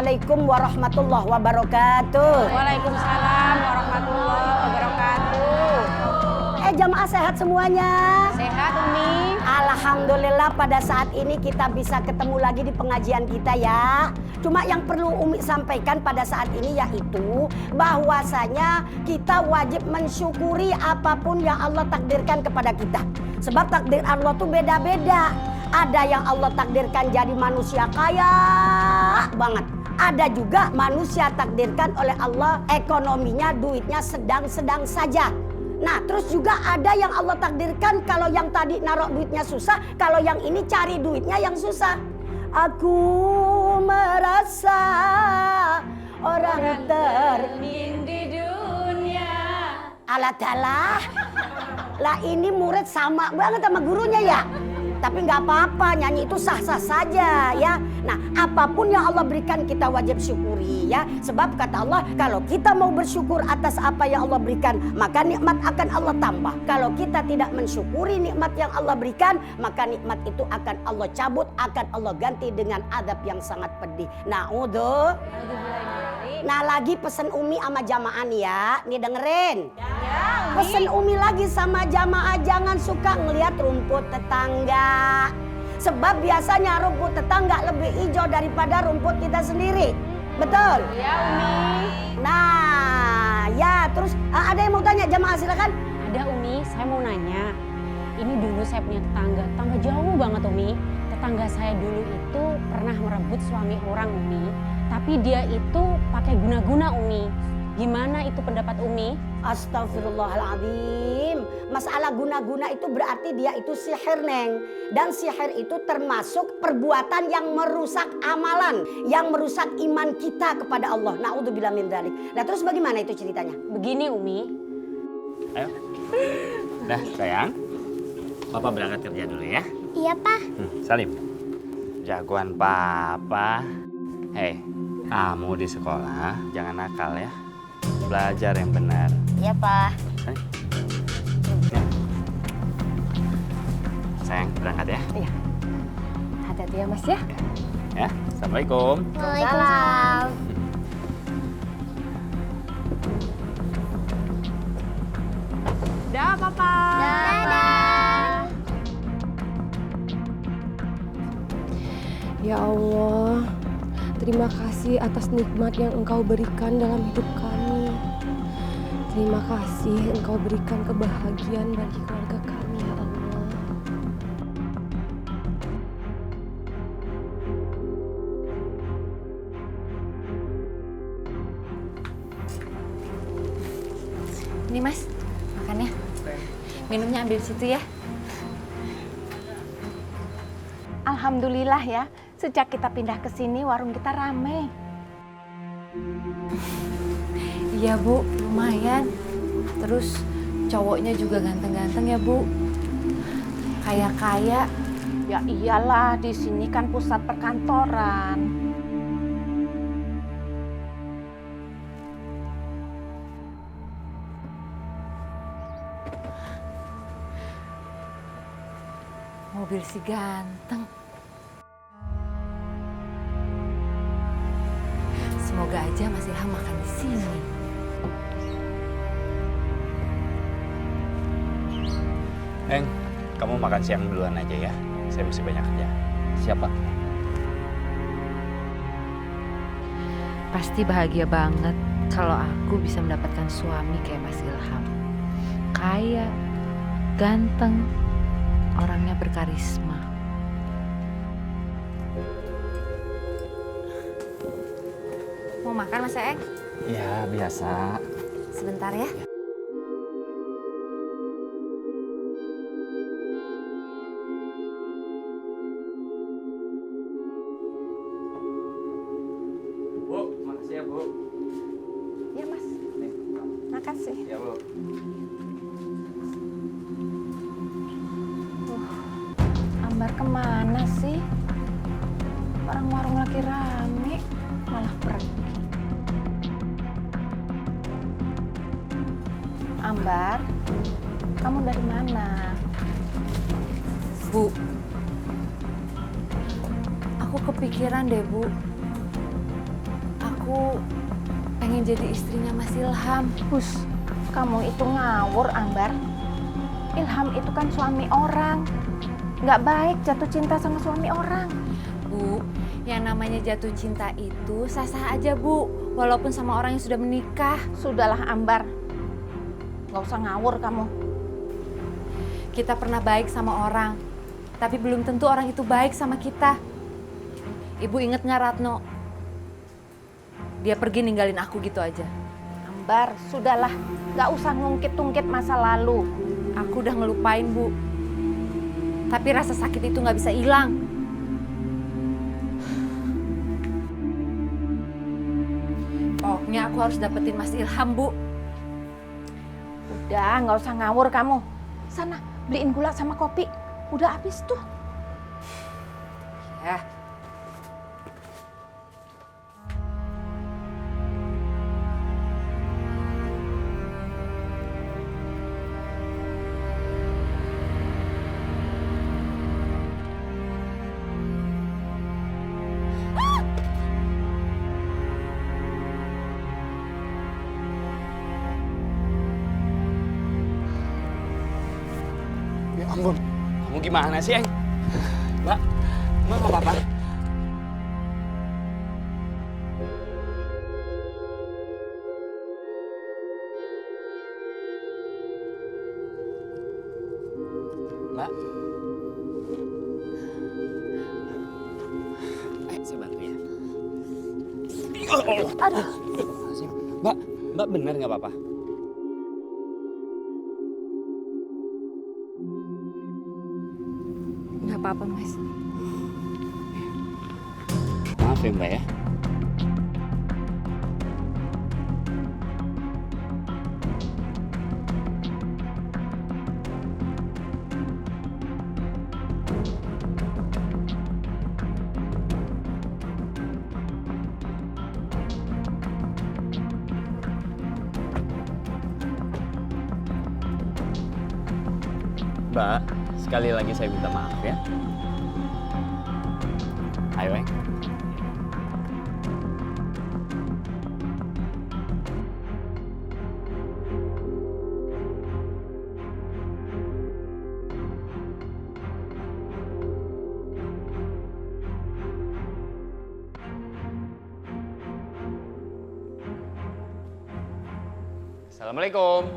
Assalamualaikum warahmatullahi wabarakatuh. Waalaikumsalam warahmatullahi wabarakatuh. Jamaah sehat semuanya? Sehat Umi. Alhamdulillah pada saat ini kita bisa ketemu lagi di pengajian kita ya. Cuma yang perlu Umi sampaikan pada saat ini yaitu bahwasanya kita wajib mensyukuri apapun yang Allah takdirkan kepada kita. Sebab takdir Allah tuh beda-beda. Ada yang Allah takdirkan jadi manusia kaya banget. Ada juga manusia takdirkan oleh Allah ekonominya, duitnya sedang-sedang saja. Nah terus juga ada yang Allah takdirkan kalau yang tadi naruh duitnya susah, kalau yang ini cari duitnya yang susah. Aku merasa orang termin di dunia. Alah lah ini murid sama banget sama gurunya ya. Tapi nggak apa-apa, nyanyi itu sah-sah saja ya. Nah apapun yang Allah berikan kita wajib syukuri ya. Sebab kata Allah kalau kita mau bersyukur atas apa yang Allah berikan maka nikmat akan Allah tambah. Kalau kita tidak mensyukuri nikmat yang Allah berikan maka nikmat itu akan Allah cabut, akan Allah ganti dengan azab yang sangat pedih. Nah lagi pesen Umi sama jamaah nih ya. Nih dengerin ya, pesen Umi lagi sama jamaah, jangan suka ngelihat rumput tetangga. Sebab biasanya rumput tetangga lebih hijau daripada rumput kita sendiri. Betul? Iya Umi. Nah ya terus ada yang mau tanya jamaah silakan. Ada Umi, saya mau nanya. Ini dulu saya punya tetangga jauh banget Umi. Tetangga saya dulu itu pernah merebut suami orang Umi. Tapi dia itu pakai guna-guna Umi. Gimana itu pendapat Umi? Astagfirullahaladzim. Masalah guna-guna itu berarti dia itu sihir Neng. Dan sihir itu termasuk perbuatan yang merusak amalan. Yang merusak iman kita kepada Allah. Na'udzubillah min dzalik. Nah terus bagaimana itu ceritanya? Begini Umi. Ayo. Dah sayang. Papa berangkat kerja dulu ya. Iya, Pak. Salim. Jagoan Papa. Hei, kamu di sekolah jangan nakal ya. Belajar yang benar. Iya, Pak. Ya. Sayang, berangkat ya. Iya. Hati-hati ya Mas ya. Ya, Assalamualaikum. Waalaikumsalam. Dah Papa. Dadah. Ya Allah, terima kasih atas nikmat yang Engkau berikan dalam hidup kami. Terima kasih Engkau berikan kebahagiaan bagi keluarga kami, ya Allah. Ini Mas, makannya. Minumnya ambil situ ya. Alhamdulillah ya, sejak kita pindah ke sini warung kita rame. Iya Bu, lumayan. Terus cowoknya juga ganteng-ganteng ya Bu. Kaya-kaya. Ya iyalah, di sini kan pusat perkantoran. Mobil si ganteng. Semoga aja Mas Ilham makan di sini. Heng, kamu makan siang duluan aja ya. Saya masih banyak kerja. Siapa? Pasti bahagia banget kalau aku bisa mendapatkan suami kayak Mas Ilham. Kaya, ganteng, orangnya berkarisma. Mau makan Mas Eeng? Ya, biasa. Sebentar ya. Bu, makasih ya Bu. Ya Mas, makasih. Ya Bu. Ambar kemana sih? Orang warung lagi rame, malah pergi. Ambar, kamu dari mana? Bu, aku kepikiran deh Bu. aku pengen jadi istrinya Mas Ilham. Hus, kamu itu ngawur, Ambar. Ilham itu kan suami orang. Nggak baik jatuh cinta sama suami orang. Bu, yang namanya jatuh cinta itu sah-sah aja, Bu. Walaupun sama orang yang sudah menikah. Sudahlah, Ambar. Nggak usah ngawur kamu. Kita pernah baik sama orang, tapi belum tentu orang itu baik sama kita. Ibu inget nggak Ratno? Dia pergi ninggalin aku gitu aja. Ambar, sudahlah. Nggak usah ngungkit-ungkit masa lalu. Aku udah ngelupain, Bu. Tapi rasa sakit itu nggak bisa hilang. Pokoknya aku harus dapetin Mas Ilham, Bu. Udah, nggak usah ngawur kamu. Sana, beliin gula sama kopi. Udah habis tuh. Ya. Ya ampun, kamu gimana sih, Eng? Mbak nggak apa-apa? Mbak? Ayo, saya bantu ya. Aduh. Mbak bener nggak apa-apa? Nggak apa-apa, Mas. Maaf ya, Mbak ya. Mbak, sekali lagi saya minta maaf ya. Ayo, Eng. Assalamualaikum.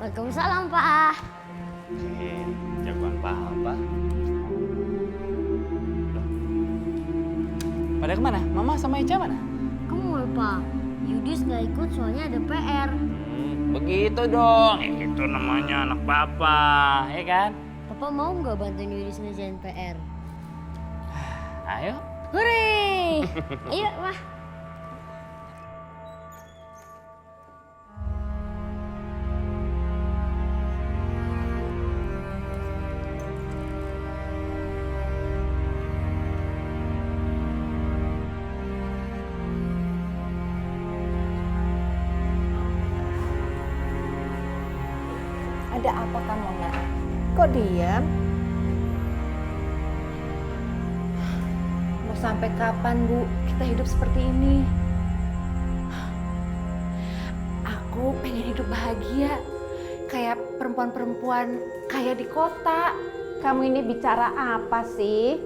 Waalaikumsalam, Pak. Jagoan Papa. Pada kemana? Mama sama Ica mana? Kamu lupa, Yudis nggak ikut soalnya ada PR. Begitu dong. Itu namanya anak Papa, ya kan? Papa mau nggak bantuin Yudis ngerjain PR? Ayo. Hore! Ayo, Wah. Ada apa kamu, Nak? Kok diam? Mau sampai kapan, Bu, kita hidup seperti ini? Aku pengen hidup bahagia, kayak perempuan-perempuan kaya di kota. Kamu ini bicara apa sih?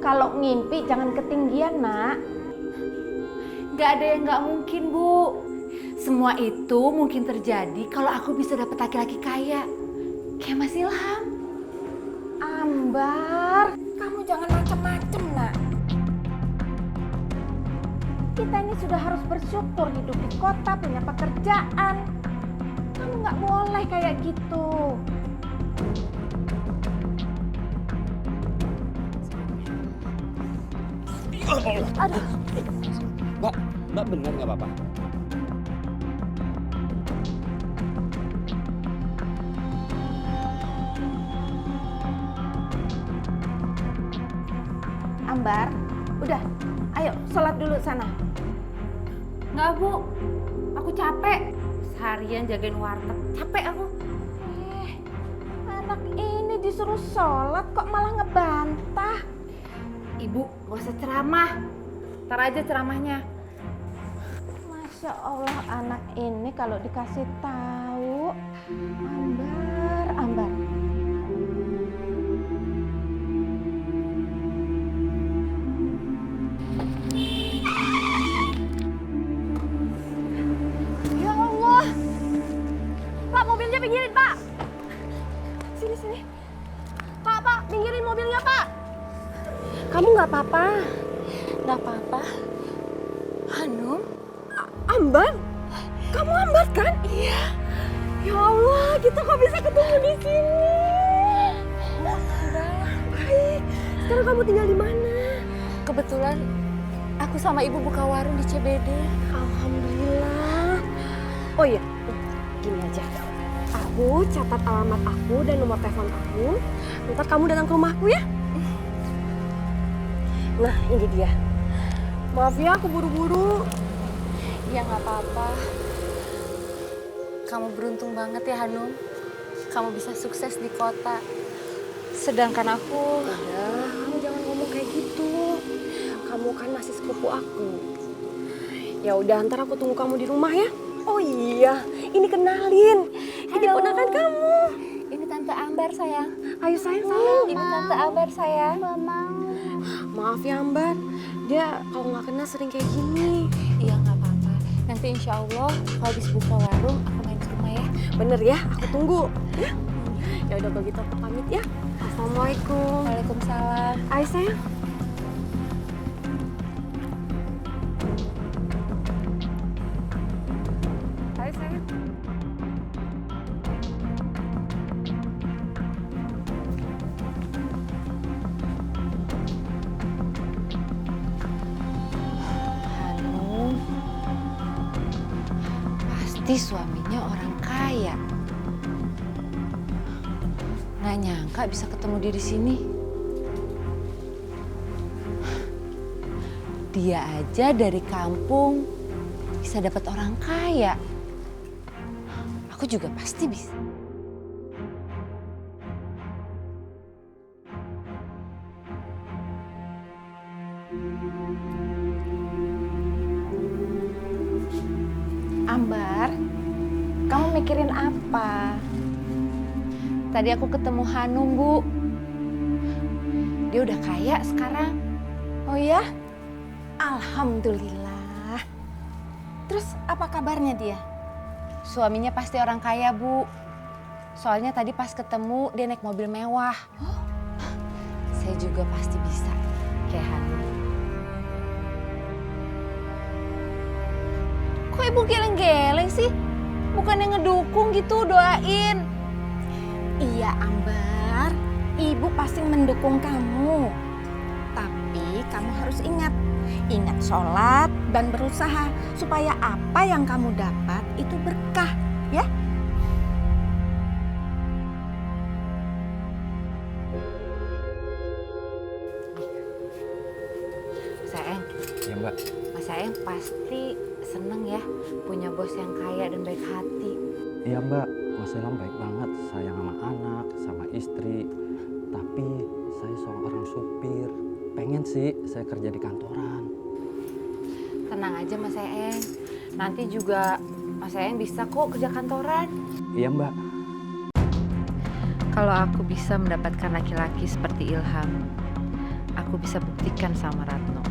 Kalau ngimpi jangan ketinggian, Nak. Gak ada yang gak mungkin, Bu. Semua itu mungkin terjadi kalau aku bisa dapat laki-laki kaya. Kayak Mas Ilham. Ambar, kamu jangan macem-macem, Nak. Kita ini sudah harus bersyukur hidup di kota, punya pekerjaan. Kamu nggak boleh kayak gitu. Aduh. Mbak bener nggak apa-apa? Ambar, udah, ayo sholat dulu sana. Nggak, Bu. Aku capek. Seharian jagain warteg. Capek aku. Anak ini disuruh sholat kok malah ngebantah. Ibu, gak usah ceramah. Ntar aja ceramahnya. Masya Allah, anak ini kalau dikasih tahu, Ambar. Ya Allah. Pak, mobilnya pinggirin, Pak. Sini. Pak, pinggirin mobilnya, Pak. Kamu nggak apa-apa? Nggak apa-apa. Hanum, Ambar? Kamu Ambar kan? Iya. Ya Allah, kita kok bisa ketemu di sini? Baik. Sekarang kamu tinggal di mana? kebetulan aku sama ibu buka warung di CBD. Alhamdulillah. Oh iya, gini aja. Aku catat alamat aku dan nomor telepon aku. Ntar kamu datang ke rumahku ya. Nah, ini dia. Maaf ya, aku buru-buru. Ya nggak apa-apa. Kamu beruntung banget ya Hanum. Kamu bisa sukses di kota. Sedangkan aku... Udah, kamu jangan ngomong kayak gitu. Kamu kan masih sepupu aku. Ya udah, ntar aku tunggu kamu di rumah ya. Oh iya, ini kenalin. Ini ponakan kamu. Ini Tante Ambar sayang. Ayo sayang. Ini Tante Ambar sayang. Maaf ya Ambar, dia kalau nggak kenal sering kayak gini. Iya nggak apa-apa. Nanti insya Allah kalau habis buka warung aku main ke rumah ya. Bener ya, aku tunggu. Ya, ya udah kalau gitu aku pamit ya. Assalamualaikum. Waalaikumsalam. Ayo sayang. Ayo sayang. Hanum, pasti suaminya orang kaya. Nggak nyangka bisa ketemu dia di sini. Dia aja dari kampung bisa dapat orang kaya. Aku juga pasti bisa. Ambar, kamu mikirin apa? Tadi aku ketemu Hanum, Bu. Dia udah kaya sekarang. Oh ya? Alhamdulillah. Terus apa kabarnya dia? Suaminya pasti orang kaya, Bu. Soalnya tadi pas ketemu dia naik mobil mewah. Saya juga pasti bisa kayak Hanum. Kok Ibu geleng-geleng sih? Bukannya ngedukung gitu, doain. Iya Ambar, ibu pasti mendukung kamu. Tapi kamu harus ingat sholat dan berusaha supaya apa yang kamu dapat itu berkah, ya? Sayang, Iya Mbak. Mas Sayang pasti seneng ya punya bos yang kaya dan baik hati. Iya Mbak, Mas Ilham baik banget, sayang sama anak, sama istri. Tapi saya seorang supir, pengen sih saya kerja di kantoran. Tenang aja Mas Sayang, nanti juga Mas Sayang bisa kok kerja kantoran. Iya Mbak. Kalau aku bisa mendapatkan laki-laki seperti Ilham, aku bisa buktikan sama Ratno.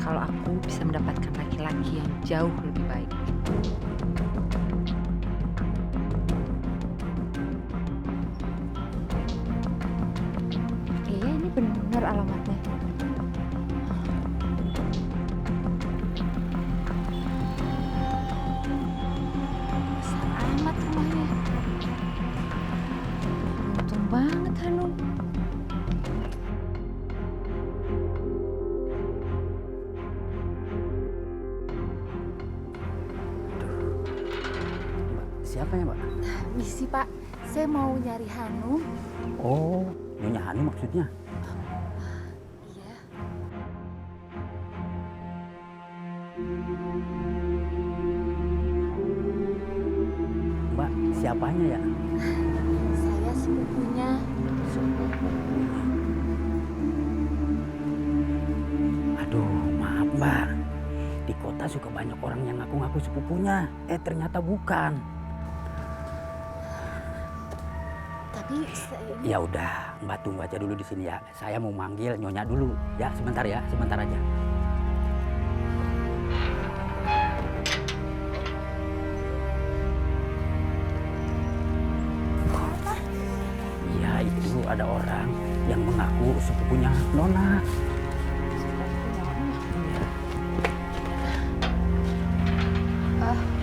Kalau aku bisa mendapatkan laki-laki yang jauh lebih baik. Iya, ini benar alamatnya. Besar amat rumahnya. Untung banget Hanum. Siapa ya Mbak? Misi Pak, saya mau nyari Hanum. Oh, Nyonya Hani maksudnya. Iya. Mbak, siapanya ya? Saya sepupunya. Aduh, maaf Mbak. di kota suka banyak orang yang ngaku-ngaku sepupunya. Ternyata bukan. Tapi saya... Ya udah, Mbak tunggu aja dulu di sini ya. Saya mau manggil Nyonya dulu. Ya, sebentar aja. Iya, itu ada orang yang mengaku sepupunya Nona.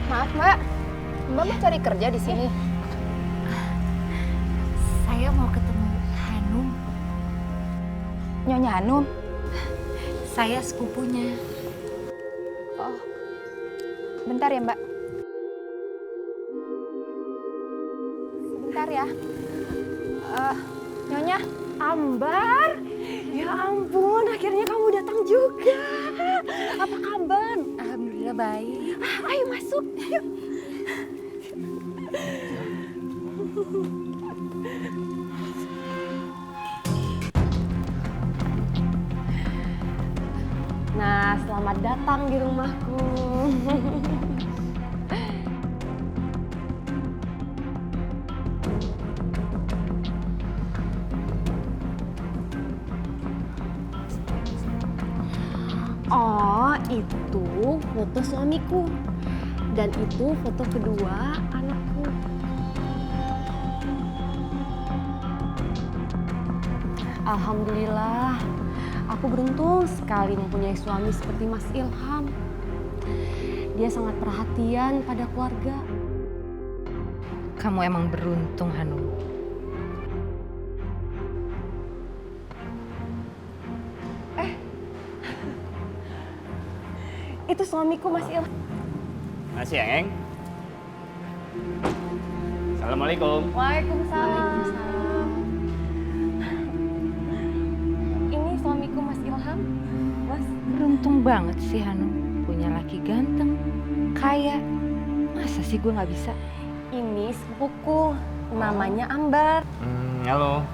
Maaf Mbak, Mbak mau cari kerja di sini? Saya mau ketemu Hanum. Nyonya Hanum? Saya sepupunya. Oh, bentar ya Mbak. Sebentar ya. Nyonya, Ambar. Ya ampun, akhirnya kamu datang juga. Apa kabar? Alhamdulillah baik. Ayo masuk, yuk. Nah, selamat datang di rumahku. Oh, itu foto suamiku. Dan itu foto kedua anakku. Alhamdulillah, aku beruntung sekali mempunyai suami seperti Mas Ilham. Dia sangat perhatian pada keluarga. Kamu emang beruntung, Hanum. Itu suamiku Mas Ilham. Masih ya, Eng? Assalamualaikum. Waalaikumsalam. Ini suamiku Mas Ilham. Mas, Beruntung banget sih Hanum. Punya laki ganteng, kaya. Masa sih gue nggak bisa? ini sepupuku. Namanya Ambar. Halo.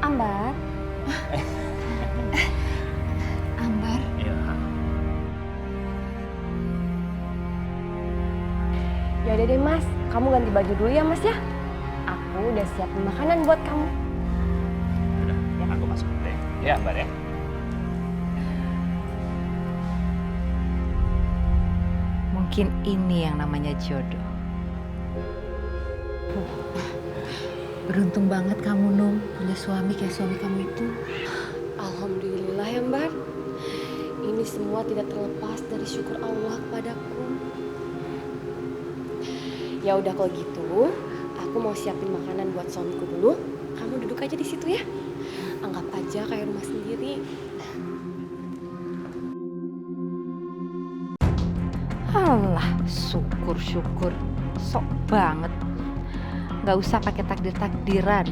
Ambar. Ambar. Iya. Ya udah deh Mas, kamu ganti baju dulu ya Mas ya. Aku udah siapin makanan buat kamu. Udah, aku masuk deh. Ya, Mbak ya. Mungkin ini yang namanya jodoh. Beruntung banget kamu, Num, punya suami kayak suami kamu itu. Alhamdulillah ya Mbak. Ini semua tidak terlepas dari syukur Allah kepadaku. Ya udah kalau gitu, aku mau siapin makanan buat suamiku dulu. Kamu duduk aja di situ ya. Anggap aja kayak rumah sendiri. Alah, syukur-syukur. Sok banget. Gak usah pakai takdir-takdiran.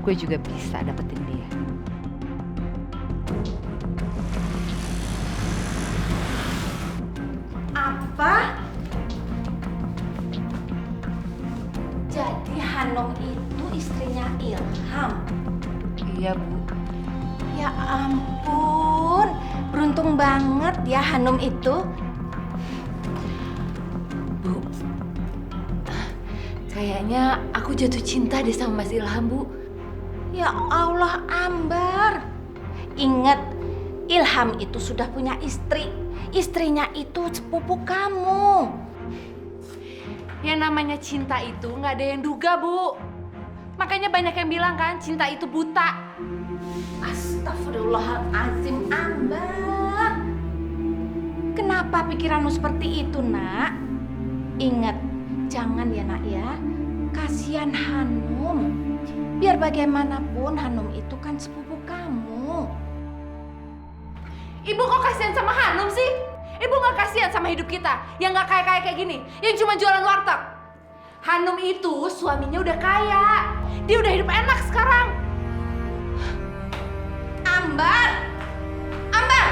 Gue juga bisa dapetin dia. Apa? Jadi Hanum itu istrinya Ilham? Iya, Bu. Ya ampun, beruntung banget ya Hanum itu. Bu, kayaknya aku jatuh cinta deh sama Mas Ilham, Bu. Ya Allah Ambar, ingat Ilham itu sudah punya istri. Istrinya itu sepupu kamu. Yang namanya cinta itu nggak ada yang duga, Bu. Makanya banyak yang bilang kan cinta itu buta. Astagfirullahaladzim Ambar. Kenapa pikiranmu seperti itu nak? Ingat, jangan ya nak ya. Kasihan Hanum. Biar bagaimanapun Hanum itu kan sepupu kamu. Ibu kok kasihan sama Hanum sih? Ibu nggak kasihan sama hidup kita yang nggak kaya-kaya kayak gini, yang cuma jualan warteg. Hanum itu suaminya udah kaya, dia udah hidup enak sekarang. Ambar, Ambar.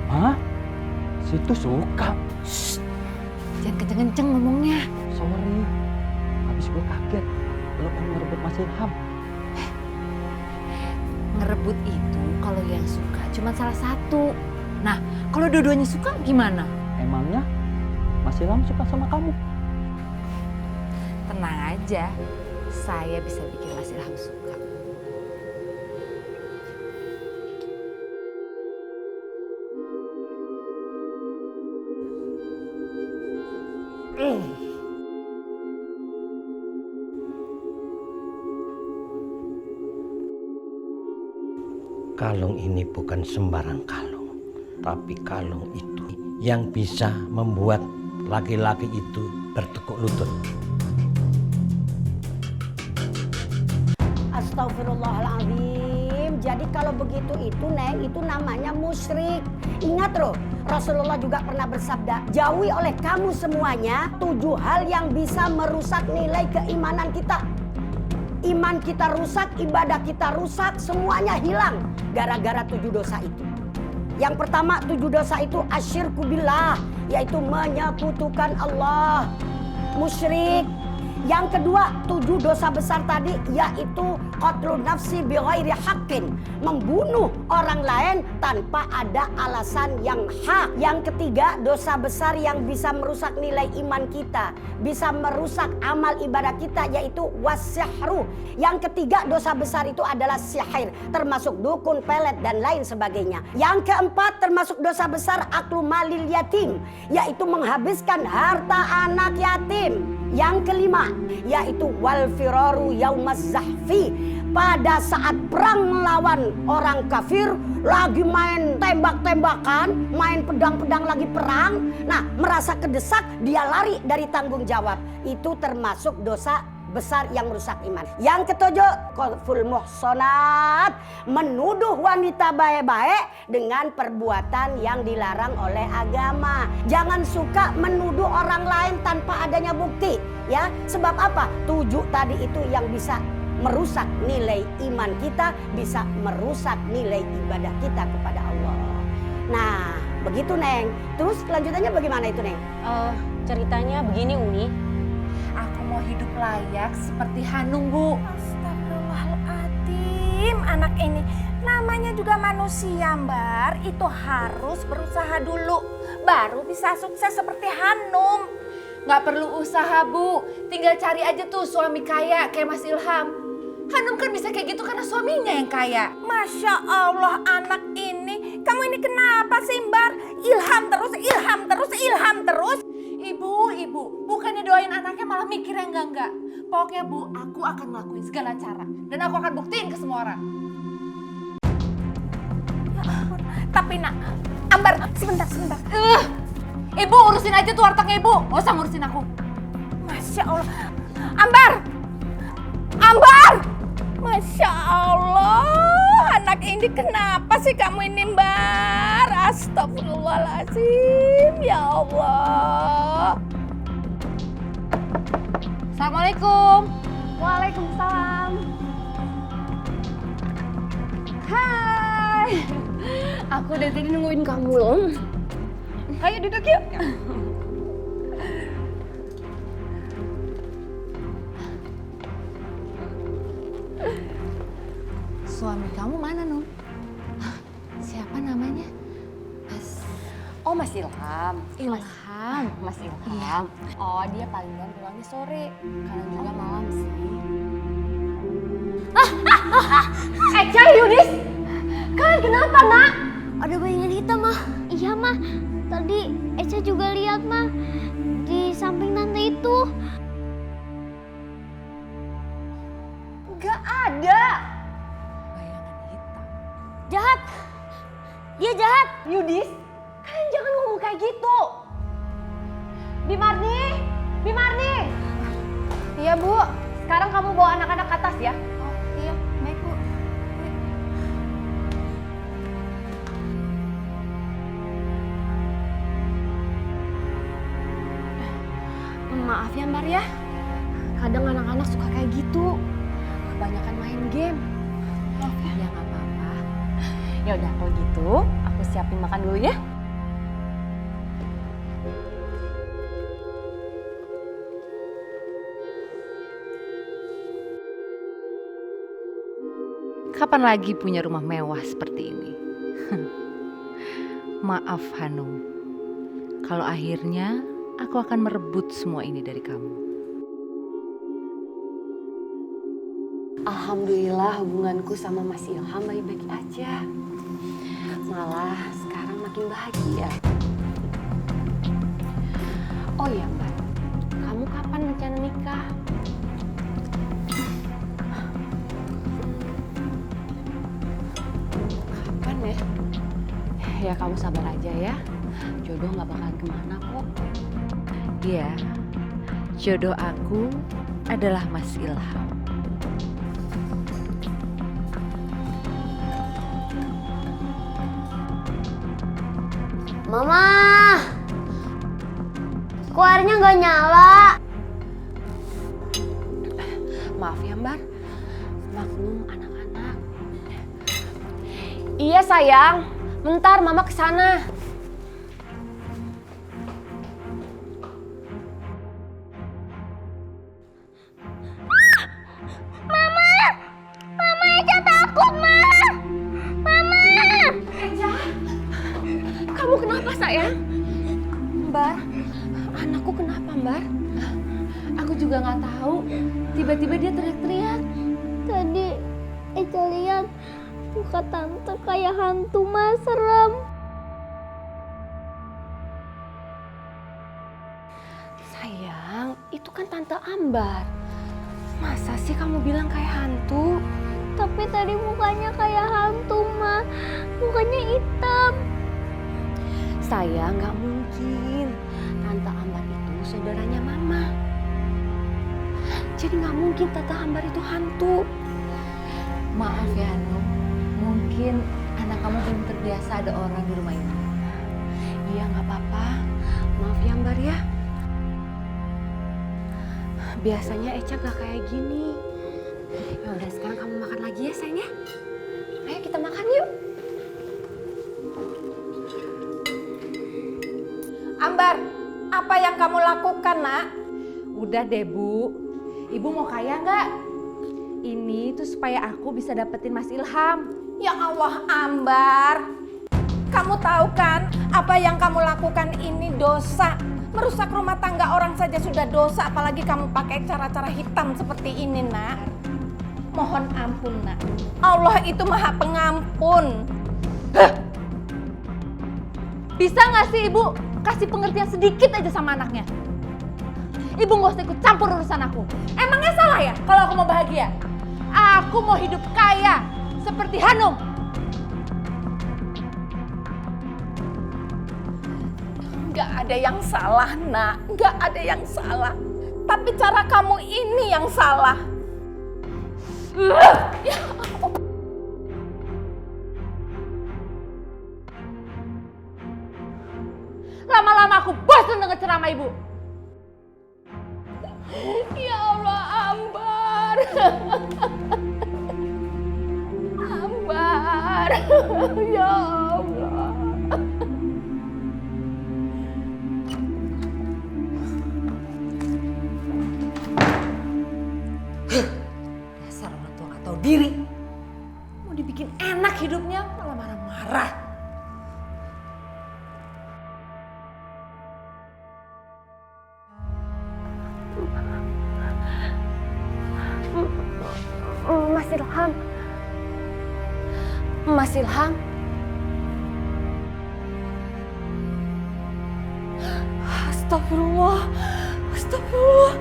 Hah? Situ suka. Jangan kenceng-kenceng ngomongnya. Sorry. Mas Ilham. Ngerebut itu kalau yang suka cuma salah satu. Nah, kalau dua-duanya suka gimana? Emangnya Mas Ilham suka sama kamu? Tenang aja, saya bisa bikin Mas Ilham suka. Kalung ini bukan sembarang kalung, tapi kalung itu yang bisa membuat laki-laki itu bertekuk lutut. Astagfirullahaladzim. Jadi kalau begitu itu Neng, itu namanya musyrik. Ingat loh, Rasulullah juga pernah bersabda, jauhi oleh kamu semuanya 7 hal yang bisa merusak nilai keimanan kita. Iman kita rusak, ibadah kita rusak, semuanya hilang gara-gara 7 dosa itu. Yang pertama 7 dosa itu asyirku billah, yaitu menyekutukan Allah, musyrik. Yang kedua 7 dosa besar tadi yaitu qatlun nafsi bighairi haqqin, membunuh orang lain tanpa ada alasan yang hak. Yang ketiga dosa besar yang bisa merusak nilai iman kita, bisa merusak amal ibadah kita, yaitu wasyahru. Yang ketiga dosa besar itu adalah sihir, termasuk dukun, pelet dan lain sebagainya. Yang keempat termasuk dosa besar aklu malil yatim, yaitu menghabiskan harta anak yatim. Yang kelima yaitu wal firaru yaumaz zahfi, pada saat perang melawan orang kafir, lagi main tembak-tembakan, main pedang-pedang lagi perang. Nah, merasa kedesak, dia lari dari tanggung jawab. Itu termasuk dosa besar yang merusak iman. Yang ketujuh, qadful muhsanat, menuduh wanita baik-baik dengan perbuatan yang dilarang oleh agama. Jangan suka menuduh orang lain tanpa adanya bukti, ya. Sebab apa? 7 tadi itu yang bisa merusak nilai iman kita, bisa merusak nilai ibadah kita kepada Allah. Nah, begitu Neng. Terus kelanjutannya bagaimana itu Neng? Ceritanya begini Umi. Aku mau hidup layak seperti Hanung, Bu. Astagfirullahaladzim, anak ini. Namanya juga manusia, Mbar. Itu harus berusaha dulu, baru bisa sukses seperti Hanung. Nggak perlu usaha, Bu. Tinggal cari aja tuh suami kaya kayak Mas Ilham. Hanum kan bisa kayak gitu karena suaminya yang kaya. Masya Allah, anak ini. Kamu ini kenapa sih, Mbar? Ilham terus, ilham terus, ilham terus. Ibu, bukannya doain anaknya malah mikir yang enggak. Pokoknya Bu, aku akan ngelakuin segala cara. Dan aku akan buktiin ke semua orang. Ya ampun. Tapi nak, Ambar, sebentar. Ibu urusin aja tuh wartegnya Ibu, nggak usah ngurusin aku. Masya Allah. Ambar! Masya Allah, anak ini kenapa sih kamu ini, Mbar? Astagfirullahaladzim, ya Allah. Assalamualaikum. Waalaikumsalam. Hai. Aku dari tadi nungguin kamu loh. Ayo duduk yuk. Suami kamu mana, Nun? Siapa namanya? Mas Ilham. Mas Ilham. Iya. Oh, dia palingan pulangnya sore. Kadang juga malam sih. Eca, Yudis. Kalian kenapa, Nak? Ada bayangan hitam, Mah. Iya, Mah. Tadi Eca juga lihat, Mah. Di samping tante itu. Gak ada. Bayangan hitam. Jahat. Dia jahat. Yudis, kalian jangan ngomong kayak gitu. Bimarni. Iya, Bu. Sekarang kamu bawa anak-anak ke atas ya. Oh iya, baik Bu. Maaf ya, Mbar ya. Kadang anak-anak suka kayak gitu. Kebanyakan main game. Maaf ya. Ya nggak apa-apa. Ya udah kalau gitu, aku siapin makan dulu ya. Kapan lagi punya rumah mewah seperti ini? Maaf Hanum, kalau akhirnya aku akan merebut semua ini dari kamu. Alhamdulillah hubunganku sama Mas Ilham baik-baik aja. Malah sekarang makin bahagia. Oh iya Mbak, kamu kapan rencana nikah? Kapan ya? Ya kamu sabar aja ya. Jodoh gak bakalan kemana kok. Iya, jodoh aku adalah Mas Ilham. Mama, kok airnya nggak nyala? Maaf ya Mbak, maklum anak-anak. Iya sayang, bentar Mama kesana. Mama Eja takut, Ma. Mama. Kamu kenapa sayang? Mbak, anakku kenapa Mbak? Aku juga nggak tahu. Tiba-tiba dia teriak-teriak. Tadi Eja lihat muka tante kayak hantu, Ma. Serem. Sayang, itu kan Tante Ambar. Masa sih kamu bilang kayak hantu? Tapi tadi mukanya kayak hantu, Ma. Mukanya hitam. Sayang, nggak mungkin. Tante Ambar itu saudaranya Mama. Jadi nggak mungkin Tante Ambar itu hantu. Maaf ya Hanum, mungkin anak kamu belum terbiasa ada orang di rumah ini. Iya nggak apa-apa. Maaf ya Ambar ya. Biasanya Eca gak kayak gini. Ya udah sekarang kamu makan lagi ya sayang ya. Ayo kita makan yuk. Ambar, apa yang kamu lakukan, Nak? Udah deh Bu, Ibu mau kaya nggak? Ini tuh supaya aku bisa dapetin Mas Ilham. Ya Allah, Ambar. Kamu tahu kan apa yang kamu lakukan ini dosa. Merusak rumah tangga orang saja sudah dosa, apalagi kamu pakai cara-cara hitam seperti ini, Nak. Mohon ampun, Nak. Allah itu Maha Pengampun. Bisa nggak sih Ibu kasih pengertian sedikit aja sama anaknya? Ibu nggak usah ikut campur urusan aku. Emangnya salah ya kalau aku mau bahagia? Aku mau hidup kaya seperti Hanum. Gak ada yang salah, Nak. Gak ada yang salah. Tapi cara kamu ini yang salah. Ya Allah. Lama-lama aku bosan dengan ceramah Ibu. Ya Allah, Ambar. Ambar. Ya Allah. Dasar orang tua gak tahu diri. Mau dibikin enak hidupnya malah marah-marah. Mas Ilham. Mas Ilham. Astagfirullah. Astagfirullah.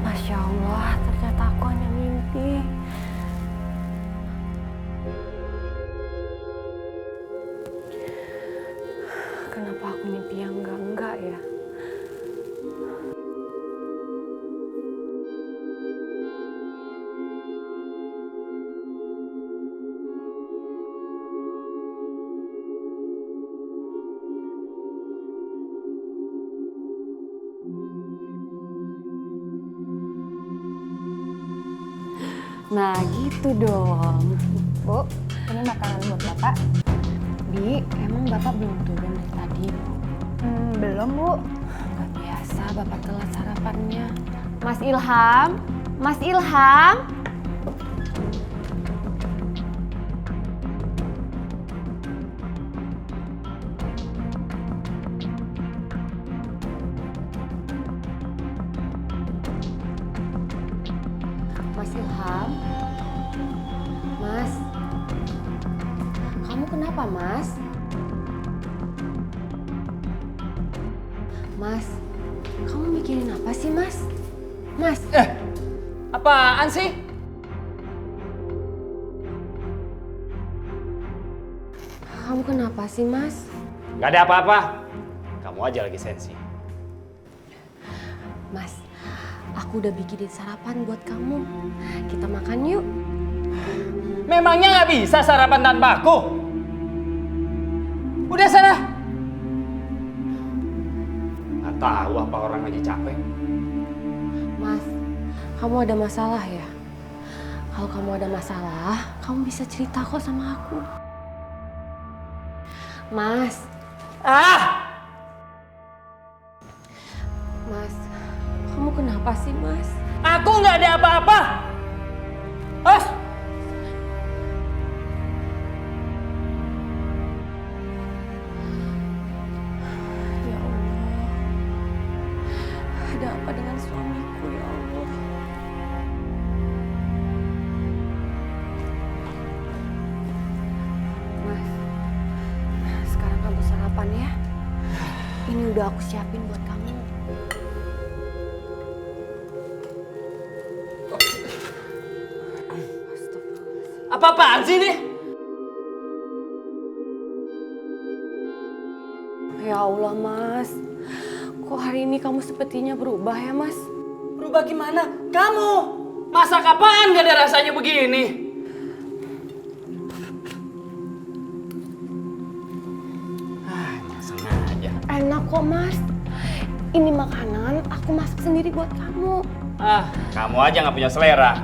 Masya Allah, ternyata aku hanya mimpi. Kenapa aku mimpi yang enggak ya? Nah gitu dong. Bu, ini makanan buat Bapak. Bi, emang Bapak belum turun dari tadi? Belum, Bu. Ternyata Bapak telat sarapannya. Mas Ilham, Mas Ilham. Mas Ilham. Mas. Kamu kenapa, Mas? Mas, kamu mikirin apa sih, Mas? Mas. Apaan sih? Kamu kenapa sih, Mas? Gak ada apa-apa. Kamu aja lagi sensi. Mas, aku udah bikinin sarapan buat kamu. Kita makan yuk. Memangnya nggak bisa sarapan tanpa aku? Udah sana. Nggak tahu apa orang lagi capek. Mas, kamu ada masalah ya? Kalau kamu ada masalah, kamu bisa cerita kok sama aku. Mas. Mas, kamu kenapa sih, Mas? Aku nggak ada apa-apa. Ya Allah. Ada apa dengan suamiku, ya Allah? Mas, sekarang kamu sarapan ya. Ini udah aku siapin buat kamu. Apa-apaan sih ini? Ya Allah, Mas. Kok hari ini kamu sepertinya berubah ya, Mas? Berubah gimana? Kamu masak apaan gak ada rasanya begini? Sengaja. Enak kok, Mas. Ini makanan aku masak sendiri buat kamu. Kamu aja nggak punya selera.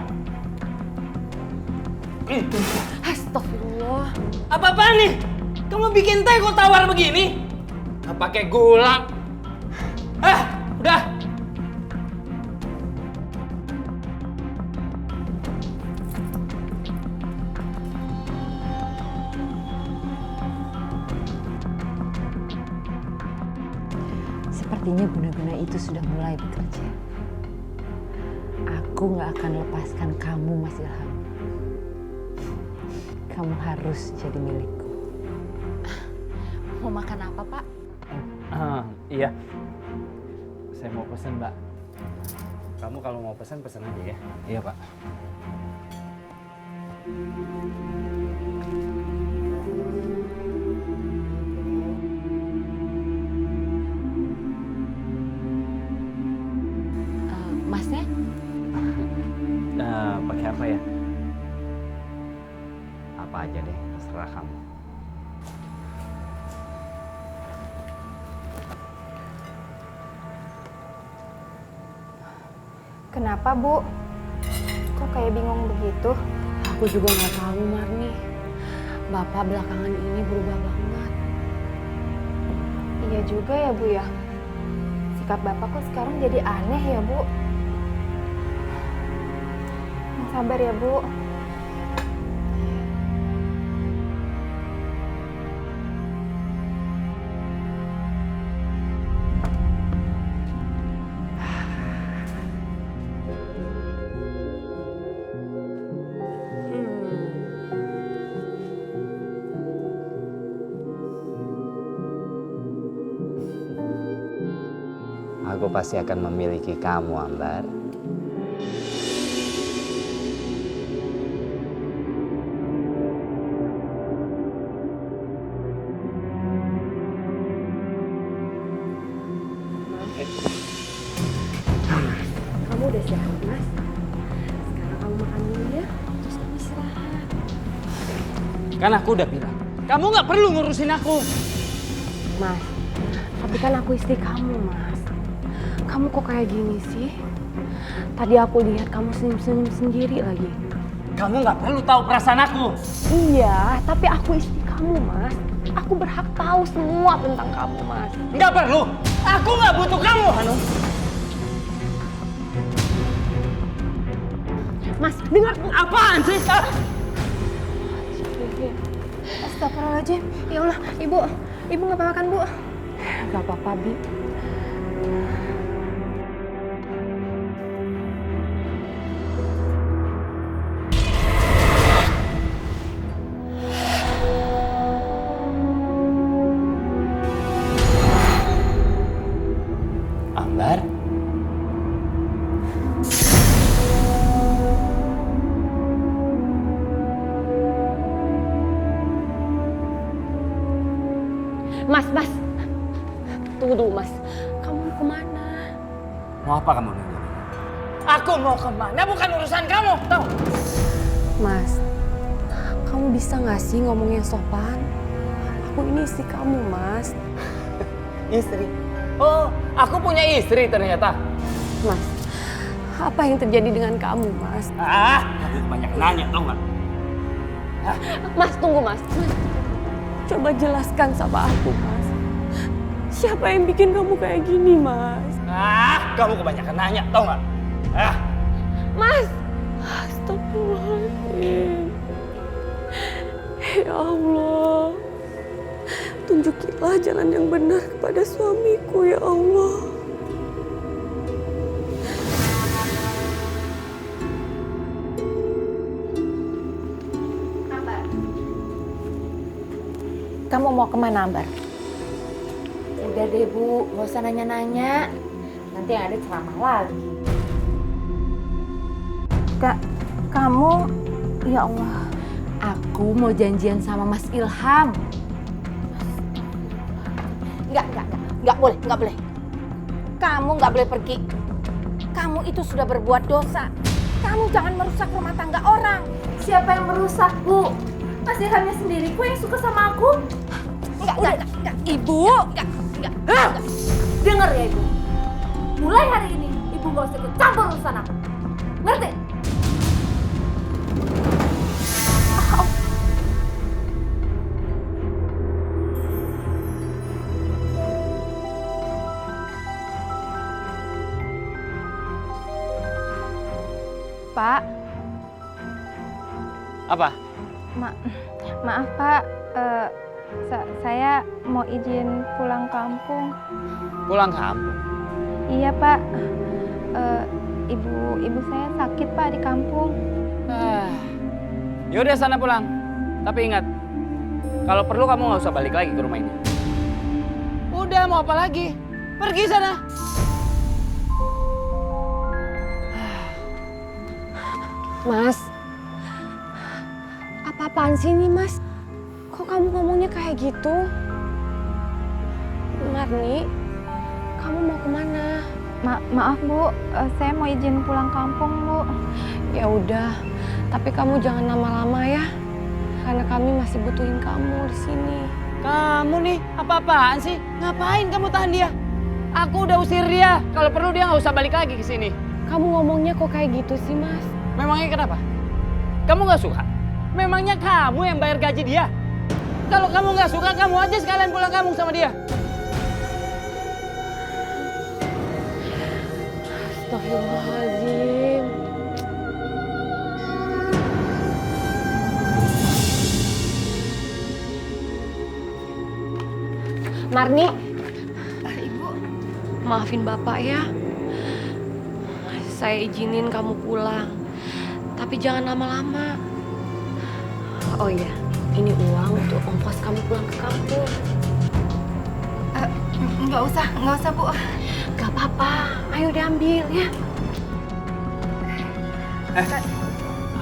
Astagfirullah. Apa-apaan nih? Kamu bikin teh kok tawar begini? Gak pakai gula. Udah. Sepertinya guna-guna itu sudah mulai bekerja. Aku gak akan lepaskan kamu, Mas Ilham. Kamu harus jadi milikku. Mau makan apa, Pak? Iya. Saya mau pesen, Mbak. Kamu kalau mau pesen aja ya. Iya, Pak. Masnya? Pakai apa ya? Apa aja deh, terserah kamu. Kenapa, Bu? Kok kayak bingung begitu? Aku juga nggak tahu, Marni. Bapak belakangan ini berubah banget. Iya juga ya, Bu ya. Sikap Bapak kok sekarang jadi aneh ya, Bu? Yang sabar ya, Bu. Aku pasti akan memiliki kamu, Ambar. Kamu udah sehat, Mas? Sekarang kamu makan dulu ya, terus kamu istirahat. Kan aku udah bilang, kamu nggak perlu ngurusin aku. Mas, tapi kan aku istri kamu, Mas. Kamu kok kayak gini sih? Tadi aku lihat kamu senyum-senyum sendiri lagi. Kamu nggak perlu tahu perasaan aku. Iya, tapi aku istri kamu, Mas. Aku berhak tahu semua tentang kamu, Mas. Nggak perlu. Aku nggak butuh kamu, Hanum. Mas, dengar. Apaan sih? Astagfirullahaladzim. Ya Allah, Ibu nggak apa-apa kan, Bu? Gak apa-apa, Bi. Ambar? Mas. Tunggu dulu, Mas. Kamu mau kemana? Mau apa kamu nanya? Aku mau kemana bukan urusan kamu, tau? Mas, kamu bisa nggak sih ngomong yang sopan? Aku ini istri kamu, Mas. Istri? Oh, aku punya istri ternyata. Mas, apa yang terjadi dengan kamu, Mas? Kamu banyak nanya, tau nggak? Mas, tunggu, Mas. Coba jelaskan sama aku, Mas. Siapa yang bikin kamu kayak gini, Mas? Kamu kebanyakan nanya, tau nggak? Mas! Astagfirullahaladzim. Ya Allah. Tunjukilah jalan yang benar kepada suamiku, ya Allah. Kamu mau kemana, Ambar? Udah deh, Bu. Gak usah nanya-nanya. Nanti yang ada ceramah lagi. Kak, kamu... Ya Allah. Aku mau janjian sama Mas Ilham. Nggak boleh. Kamu nggak boleh pergi. Kamu itu sudah berbuat dosa. Kamu jangan merusak rumah tangga orang. Siapa yang merusak, Bu? Mas Ilhamnya sendiri kok yang suka sama aku. Enggak. Ibu! Enggak. Dengar ya, Ibu. Mulai hari ini, Ibu gak usah ikut campur urusan aku. Ngerti? Pak. Apa? Maaf, Pak. Saya mau izin pulang kampung. Pulang kampung? Iya, Pak. Ibu saya sakit, Pak, di kampung. Yaudah sana pulang. Tapi ingat, kalau perlu kamu nggak usah balik lagi ke rumah ini. Udah, mau apa lagi? Pergi sana. Mas, apa-apaan sih ini, Mas? Kok kamu ngomongnya kayak gitu? Marni, kamu mau kemana? Maaf, Bu. Saya mau izin pulang kampung, Bu. Ya udah, tapi kamu jangan lama-lama ya. Karena kami masih butuhin kamu di sini. Kamu nih, apa-apaan sih? Ngapain kamu tahan dia? Aku udah usir dia. Kalau perlu dia nggak usah balik lagi ke sini. Kamu ngomongnya kok kayak gitu sih, Mas? Memangnya kenapa? Kamu nggak suka? Memangnya kamu yang bayar gaji dia? Kalau kamu nggak suka, kamu aja sekalian pulang kampung sama dia. Astagfirullahaladzim. Marni. Ibu. Maafin Bapak ya. Saya izinin kamu pulang. Tapi jangan lama-lama. Oh iya, ini uang untuk ongkos kamu pulang ke kampung. Nggak usah, Bu. Gak apa-apa, ayo diambil ya.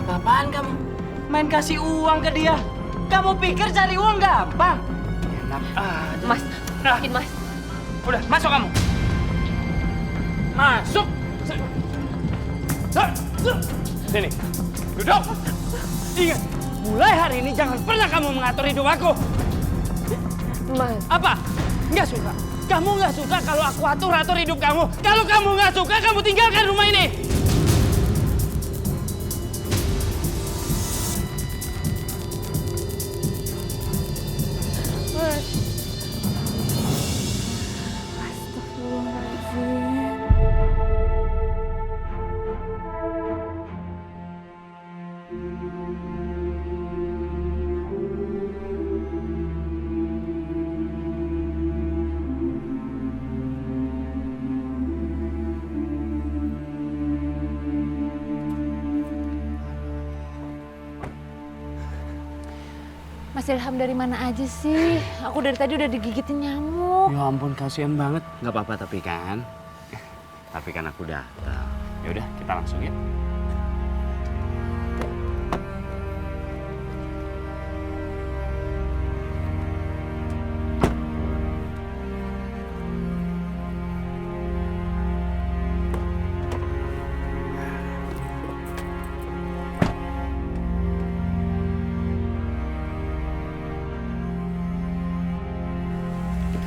Apa-apaan kamu? Main kasih uang ke dia? Kamu pikir cari uang gampang? Enak aja. Mas, maafin Mas. Udah, masuk kamu. Masuk. Sini, duduk. Ingat, mulai hari ini jangan pernah kamu mengatur hidup aku. Mas. Apa? Nggak suka? Kamu nggak suka kalau aku atur-atur hidup kamu? Kalau kamu nggak suka, kamu tinggalkan rumah ini. Mas. Astagfirullahaladzim. Ilham dari mana aja sih? Aku dari tadi udah digigitin nyamuk. Ya ampun, kasihan banget. Nggak apa-apa tapi kan. Tapi kan aku datang. Ya udah, kita langsung ya.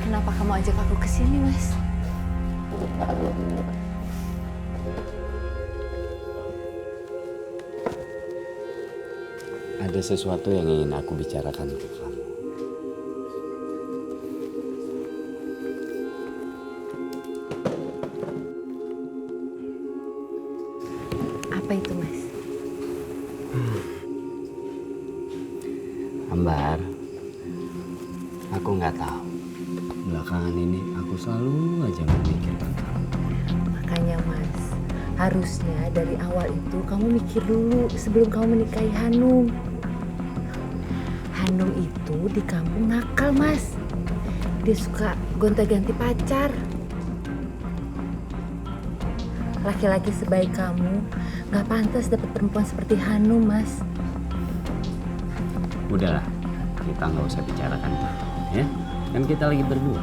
Kenapa kamu ajak aku ke sini, Mas? Ada sesuatu yang ingin aku bicarakan ke kamu. Apa itu, Mas? Ambar, aku nggak tahu. Belakangan ini aku selalu aja memikirkan kamu. Makanya, Mas, harusnya dari awal itu kamu mikir dulu sebelum kamu menikahi Hanum. Hanum itu di kampung nakal, Mas. Dia suka gonta-ganti pacar. Laki-laki sebaik kamu gak pantas dapat perempuan seperti Hanum, Mas. Udahlah, kita nggak usah bicarakan itu, ya. Kan kita lagi berdua.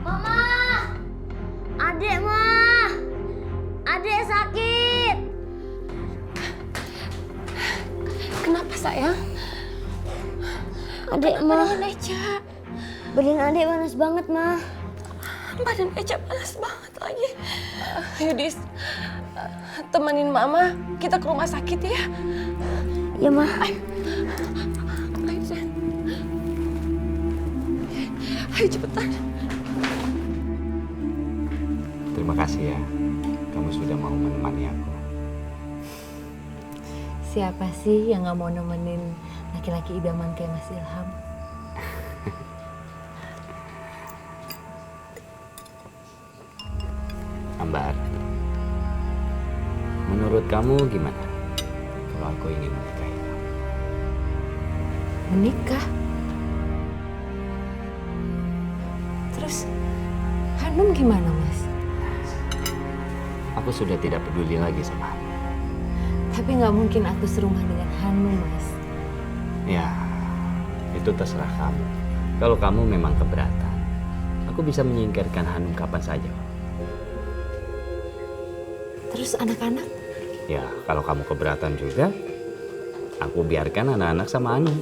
Mama! Adek, Ma! Adek sakit! Kenapa sayang? Adek, Ma. Badan Eca. Badan adek panas banget, Ma. Badan Eca panas banget lagi. Yudis, temenin mama, kita ke rumah sakit ya. Ya, Ma. Ayo. Ayo, sayang. Ayo cepetan. Terima kasih ya, kamu sudah mau menemani aku. Siapa sih yang gak mau nemenin laki-laki idaman kayak Mas Ilham? Ambar, menurut kamu gimana kalau aku ingin menikahi kamu? Menikah? Terus Hanum gimana, Mas? Aku sudah tidak peduli lagi sama Hanum. Tapi nggak mungkin aku serumah dengan Hanum, Mas. Ya, itu terserah kamu. Kalau kamu memang keberatan, aku bisa menyingkirkan Hanum kapan saja. Terus anak-anak? Ya, kalau kamu keberatan juga, aku biarkan anak-anak sama Hanum.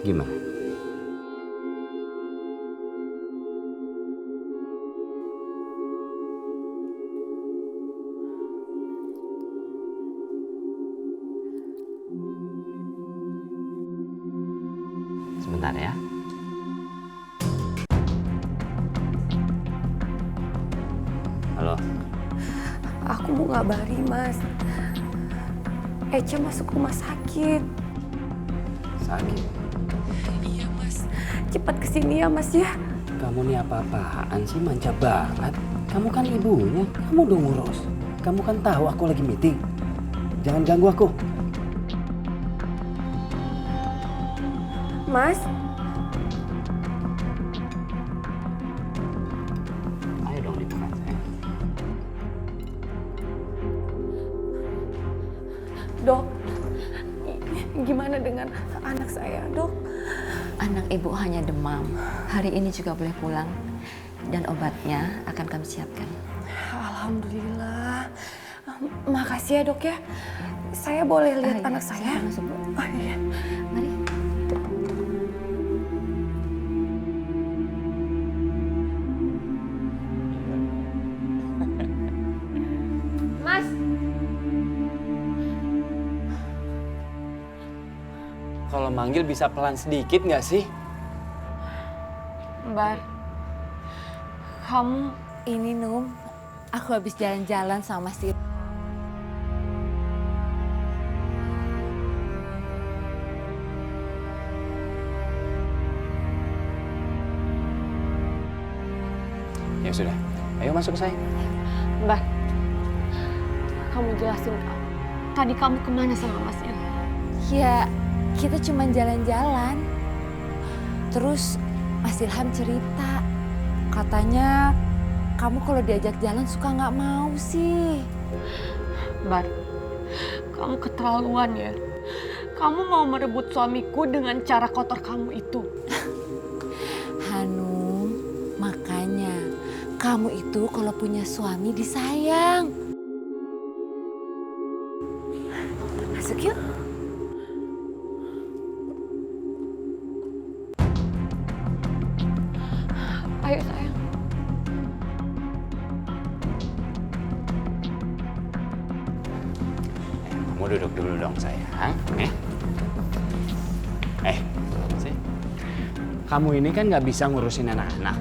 Gimana? Sebentar ya. Halo. Aku mau ngabari, Mas. Eca masuk rumah sakit. Sakit? Iya, Mas. Cepat kesini ya, Mas ya. Kamu nih apa-apaan sih, manja banget. Kamu kan ibunya, kamu udah ngurus. Kamu kan tahu aku lagi meeting. Jangan ganggu aku. Mas. Ayo dong dibuka, sayang. Dok, gimana dengan anak saya, Dok? Anak ibu hanya demam. Hari ini juga boleh pulang. Dan obatnya akan kami siapkan. Alhamdulillah. Makasih ya, Dok ya. Saya boleh lihat anak saya? Masuk, Bu. Oh, iya. Mari. Mas. Kalau manggil bisa pelan sedikit nggak sih? Mbak, kamu ini Num, aku habis jalan-jalan sama si Ya sudah, ayo masuk sayang. Mbak, kamu jelasin kak. Tadi kamu kemana sama Mas Ilham? Ya, kita cuma jalan-jalan. Terus Mas Ilham cerita, katanya kamu kalau diajak jalan suka nggak mau sih. Bar, kamu keterlaluan ya. Kamu mau merebut suamiku dengan cara kotor kamu itu. Hanum, makanya kamu itu kalau punya suami disayang. Masuk yuk. Ayo sayang. Kamu duduk dulu dong sayang. Sih. Kamu ini kan nggak bisa ngurusin anak-anak.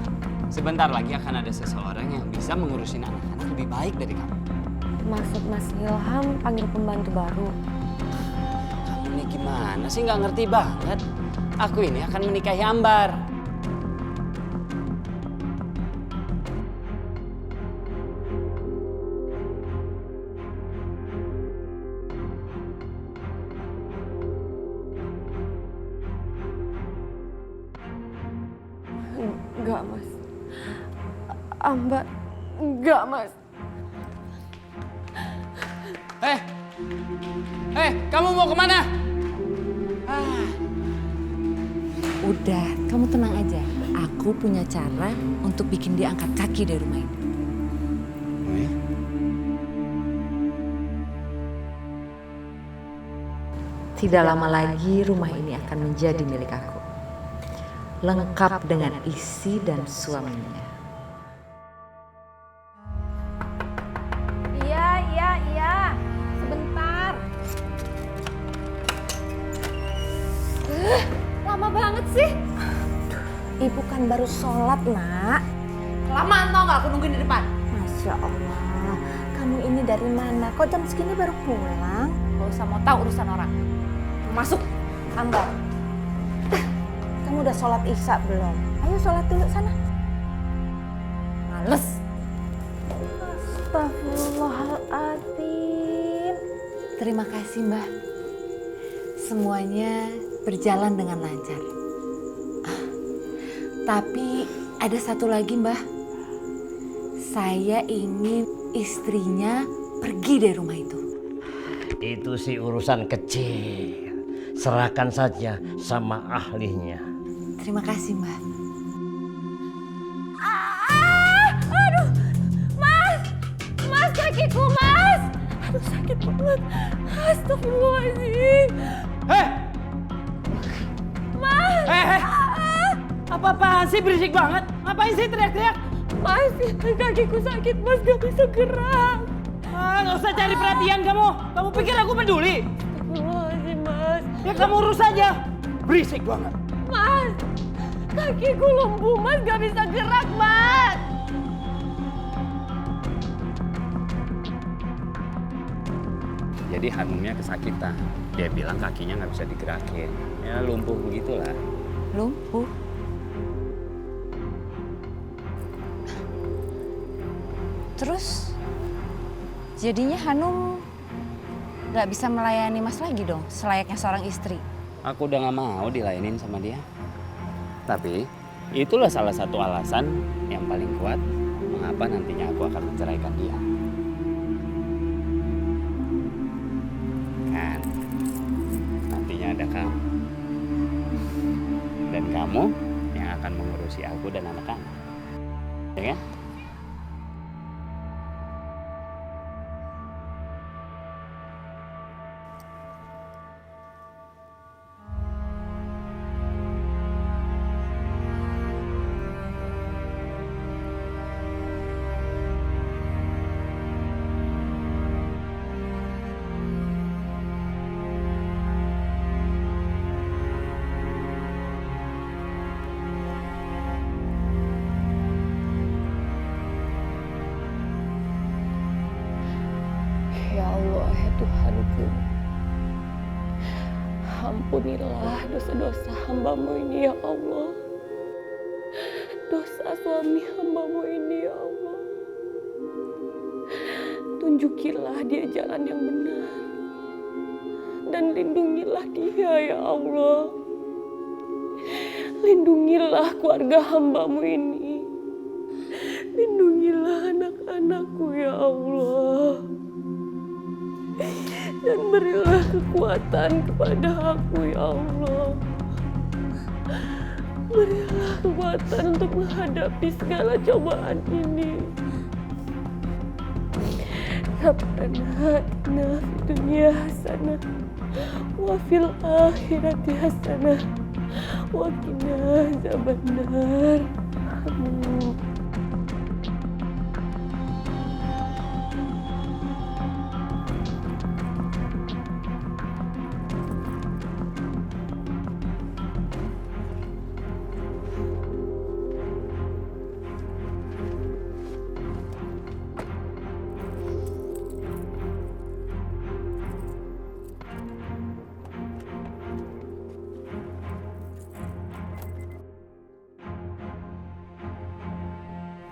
Sebentar lagi akan ada seseorang yang bisa mengurusin anak-anak lebih baik dari kamu. Maksud Mas Ilham panggil pembantu baru. Kamu ini gimana sih, nggak ngerti banget? Aku ini akan menikahi Ambar. Enggak Mas. Ambar, enggak Mas. Kamu mau kemana? Udah, kamu tenang aja. Aku punya cara untuk bikin dia angkat kaki dari rumah ini. Tidak lama lagi rumah ini akan menjadi milik aku. Lengkap dengan isi dan suaminya. Iya. Sebentar. Lama banget sih. Ibu kan baru sholat, Nak. Kelamaan tau gak aku nungguin di depan? Masya Allah. Kamu ini dari mana? Kok jam segini baru pulang? Gak usah mau tahu urusan orang. Masuk. Ambar. Kamu udah sholat isya belum? Ayo sholat dulu sana. Males. Astagfirullahaladzim. Terima kasih Mbak. Semuanya berjalan dengan lancar. Tapi ada satu lagi Mbak. Saya ingin istrinya pergi dari rumah itu. Itu sih urusan kecil. Serahkan saja sama ahlinya. Terima kasih Mbak. Aduh, Mas kakiku Mas. Aduh sakit banget. Astagfirullahaladzim. Mas. Apa-apaan sih, berisik banget? Ngapain sih teriak-teriak? Mas, kakiku sakit Mas, gak bisa gerak. Nggak usah cari perhatian kamu. Kamu pikir aku peduli? Astagfirullahaladzim Mas. Ya kamu urus aja. Berisik banget. Mas, kakiku lumpuh Mas, gak bisa gerak Mas. Jadi Hanumnya kesakitan. Dia bilang kakinya nggak bisa digerakin. Ya lumpuh begitulah. Lumpuh? Terus jadinya Hanum gak bisa melayani Mas lagi dong, selayaknya seorang istri. Aku udah nggak mau dilayanin sama dia. Tapi itulah salah satu alasan yang paling kuat mengapa nantinya aku akan menceraikan dia. Kan nantinya ada kamu. Dan kamu yang akan mengurusi aku dan anak-anak. Ya kan? Ya Allah, ya Tuhanku. Ampunilah dosa-dosa hamba-Mu ini ya Allah. Dosa suami hamba-Mu ini ya Allah. tunjukilah dia jalan yang benar. Dan lindungilah dia ya Allah. Lindungilah keluarga hamba-Mu ini. Lindungilah anak-anakku ya Allah. Dan berilah kekuatan kepada aku ya Allah. Berilah kekuatan untuk menghadapi segala cobaan ini. Rabbana atina fid dunya hasanah wa fil akhirati hasanah wa qina azabannar. Amin.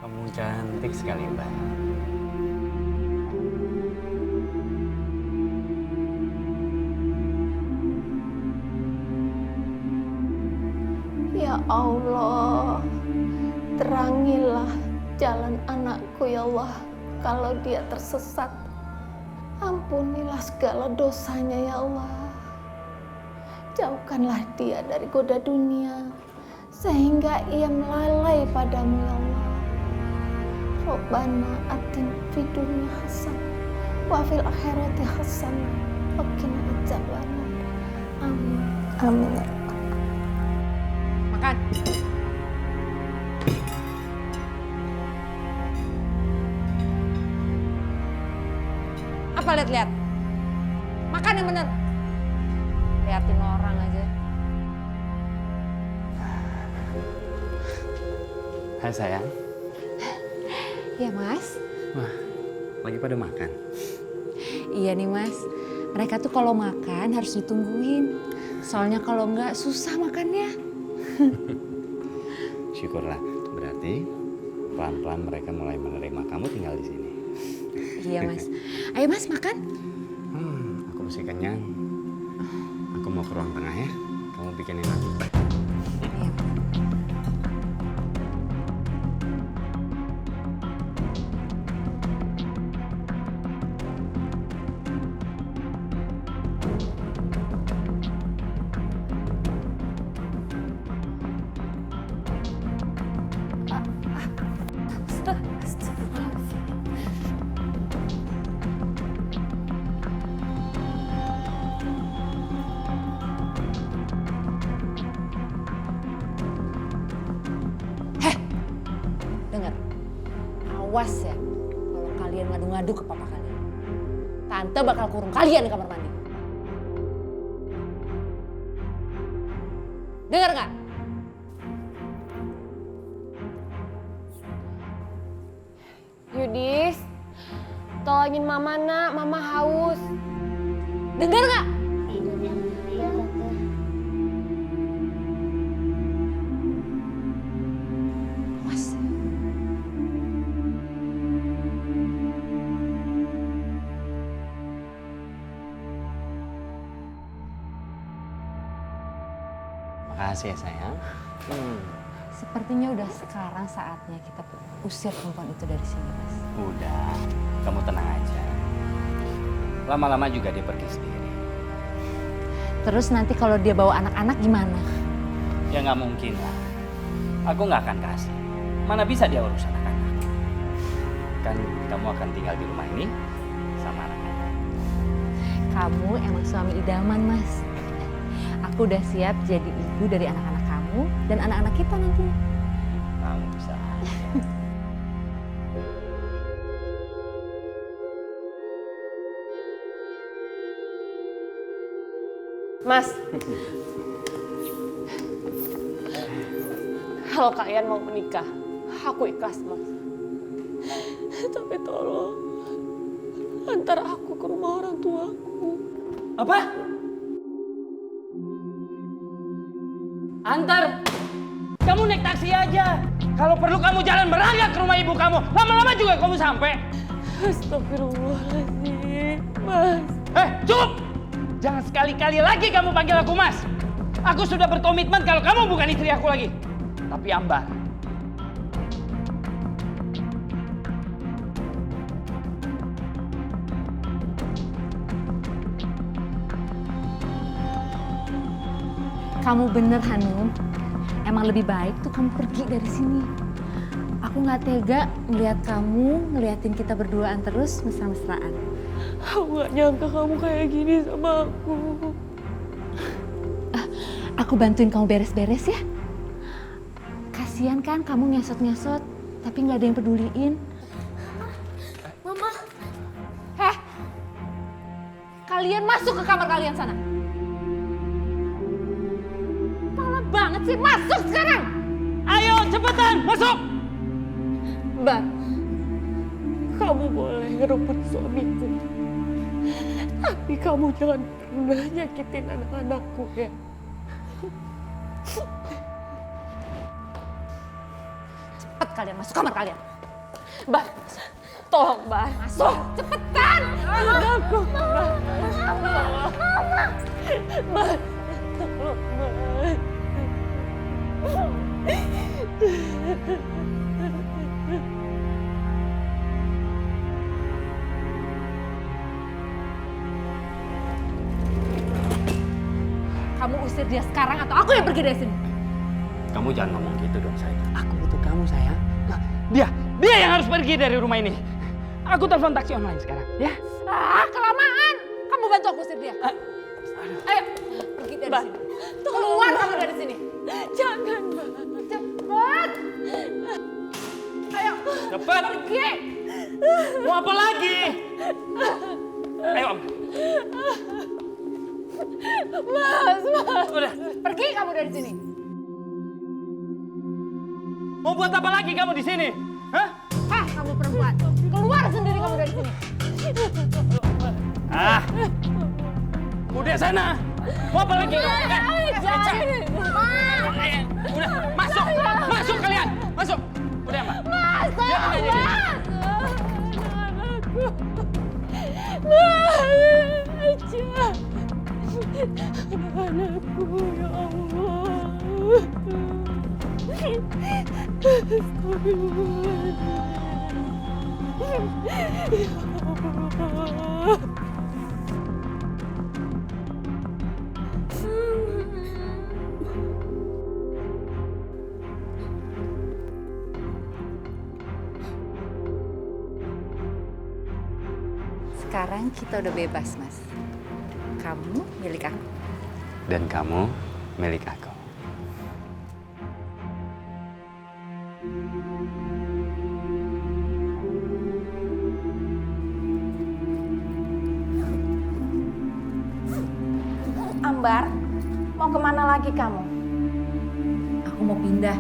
Kamu cantik sekali, Mbak. Ya Allah, terangilah jalan anakku ya Allah. Kalau dia tersesat, ampunilah segala dosanya ya Allah. Jauhkanlah dia dari goda dunia, sehingga ia melalai padamu ya Allah. Rabbana atina fid dunya hasanah wa fil akhirati hasanah wa qina adzabannar. Amin. Amin ya Allah. Makan. Apa lihat-lihat? Makan yang bener. Liatin orang aja. Hai sayang. Iya Mas. Wah, lagi pada makan. Iya nih Mas. Mereka tuh kalau makan harus ditungguin. Soalnya kalau enggak susah makannya. Syukurlah, berarti pelan-pelan mereka mulai menerima kamu tinggal di sini. Iya Mas. Ayo Mas makan. Aku masih kenyang. Aku mau ke ruang tengah ya. Kamu bikinin aku. Dengar, awas ya kalau kalian ngadu-ngadu ke papa kalian. Tante bakal kurung kalian di kamar mandi. Dengar nggak? Yudis, tolongin mama nak, mama haus. Dengar nggak? Awas. Makasih ya sayang. Sepertinya udah sekarang saatnya kita usir perempuan itu dari sini, Mas. Udah, kamu tenang aja. Lama-lama juga dia pergi sendiri. Terus nanti kalau dia bawa anak-anak gimana? Ya nggak mungkin lah. Aku nggak akan kasih. Mana bisa dia urus anak-anak. Kan kamu akan tinggal di rumah ini sama anak-anak. Kamu emang suami idaman, Mas. Aku udah siap jadi ibu dari anak-anak kamu dan anak-anak kita nanti. Kamu bisa. Mas, kalau kalian mau menikah, aku ikhlas, Mas. Tapi tolong antar aku ke rumah orang tuaku. Apa? Antar? Kamu naik taksi aja. Kalau perlu kamu jalan berangkat ke rumah ibu kamu. Lama-lama juga kamu sampai. Astagfirullahaladzim, Mas. Cukup! Jangan sekali-kali lagi kamu panggil aku Mas. Aku sudah berkomitmen kalau kamu bukan istri aku lagi. Tapi Ambar, kamu bener Hanum. Emang lebih baik tuh kamu pergi dari sini. Aku nggak tega ngeliat kamu ngeliatin kita berduaan terus mesra-mesraan. Aku gak nyangka kamu kayak gini sama aku. Aku bantuin kamu beres-beres ya. Kasian kan kamu ngesot-ngesot, tapi nggak ada yang peduliin. Mama. Kalian masuk ke kamar kalian sana. Parah banget sih, masuk sekarang. Ayo cepetan masuk. Mbak, kamu boleh ngerebut suamiku. Tapi kamu jangan pernah nyakitin anak-anakku ya. Cepet kalian masuk kamar kalian. Mbak, tolong Mbak. Masuk, cepetan. Anakku, Mbak. Mbak, tolong Mbak. Kamu usir dia sekarang atau aku yang pergi dari sini. Kamu jangan ngomong gitu dong, sayang. Aku butuh kamu sayang. Dia yang harus pergi dari rumah ini. Aku telepon taksi online sekarang, ya? Kelamaan. Kamu bantu aku usir dia. Ayo, pergi dari sini. Keluar kamu dari sini. Jangan, Mbak. Cepet. Ayo. Cepet. Pergi. Mau apa lagi? Ayo, Om. Mas. Udah. Pergi kamu dari sini. Mau buat apa lagi kamu di sini? Hah? Kamu perempuan. Keluar sendiri kamu dari sini. Udah sana. Mau apa lagi? Udah, masuk. Masuk kalian. Masuk. Udah, Mbak. Anakku ya Allah. Sekarang kita udah bebas, Mas. Kamu milik aku. Dan kamu milik aku. Ambar, mau kemana lagi kamu? Aku mau pindah.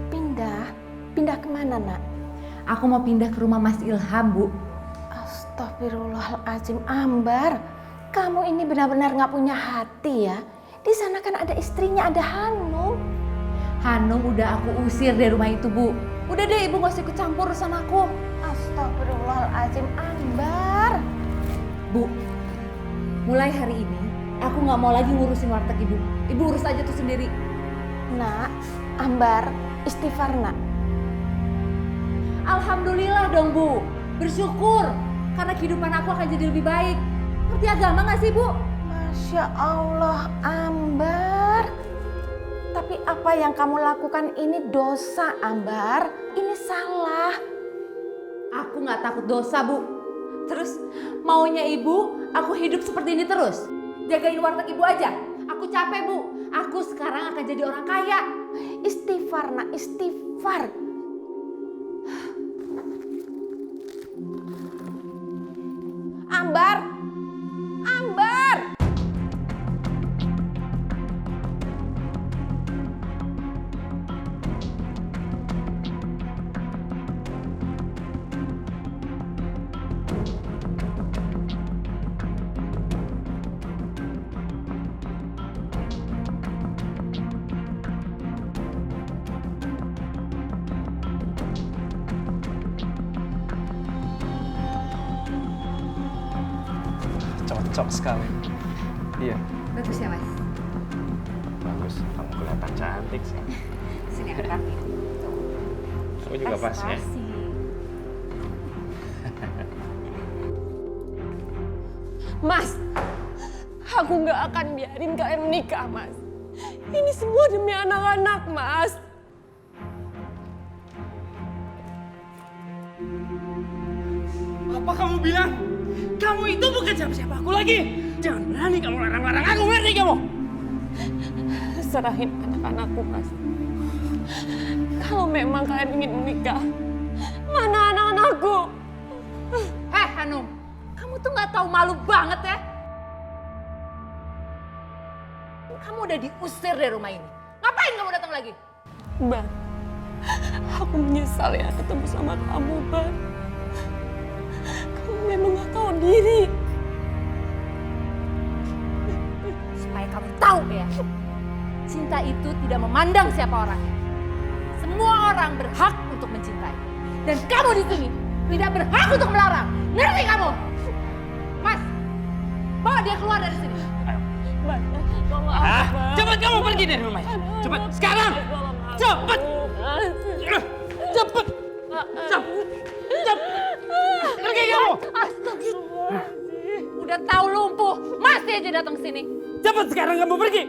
Pindah? Pindah kemana, nak? Aku mau pindah ke rumah Mas Ilham, Bu. Astagfirullahaladzim, Ambar. Kamu ini benar-benar nggak punya hati ya. Di sana kan ada istrinya, ada Hanum. Hanum udah aku usir dari rumah itu, Bu. Udah deh, Ibu nggak usah ikut campur urusan aku. Astagfirullahaladzim, Ambar. Bu, mulai hari ini aku nggak mau lagi ngurusin warteg Ibu. Ibu urus aja tuh sendiri. Nak, Ambar, istighfar, nak. Alhamdulillah dong, Bu. Bersyukur karena kehidupan aku akan jadi lebih baik. Ngerti agama nggak sih, Bu? Masya Allah, Ambar. Tapi apa yang kamu lakukan ini dosa, Ambar. Ini salah. Aku nggak takut dosa, Bu. Terus maunya Ibu, aku hidup seperti ini terus. Jagain warteg Ibu aja. Aku capek, Bu. Aku sekarang akan jadi orang kaya. Istighfar, nak, istighfar. Ambar. Ambar. Cocok sekali. Iya. Bagus ya, Mas? Bagus. Kamu kelihatan cantik sih. Sini aku rapiin. Kamu juga pas ya. Mas, aku nggak akan biarin kalian menikah, Mas. Ini semua demi anak-anak, Mas. Apa kamu bilang? Kamu itu bukan siapa-siapa aku lagi. Jangan berani kamu larang-larang aku, ngerti kamu? Serahin anak-anakku, Mas. Kalau memang kalian ingin menikah, mana anak-anakku? Hanum, kamu tuh nggak tahu malu banget ya? Kamu udah diusir dari rumah ini. Ngapain kamu datang lagi? Ban, aku menyesal ya ketemu sama kamu, Ban. Kamu memang gak tahu diri. Supaya kamu tahu ya, cinta itu tidak memandang siapa orangnya. Semua orang berhak untuk mencintai. Dan kamu di sini tidak berhak untuk melarang. Ngerti kamu? Mas, bawa dia keluar dari sini. Ban, tolong aku, Ban. Cepat kamu pergi dari rumah ini. Cepat, sekarang. Cepat. Cepat. Cepat. Pergi kamu. Astagfirullahaladzim. Udah tahu lumpuh, masih aja datang sini. Cepat sekarang kamu pergi.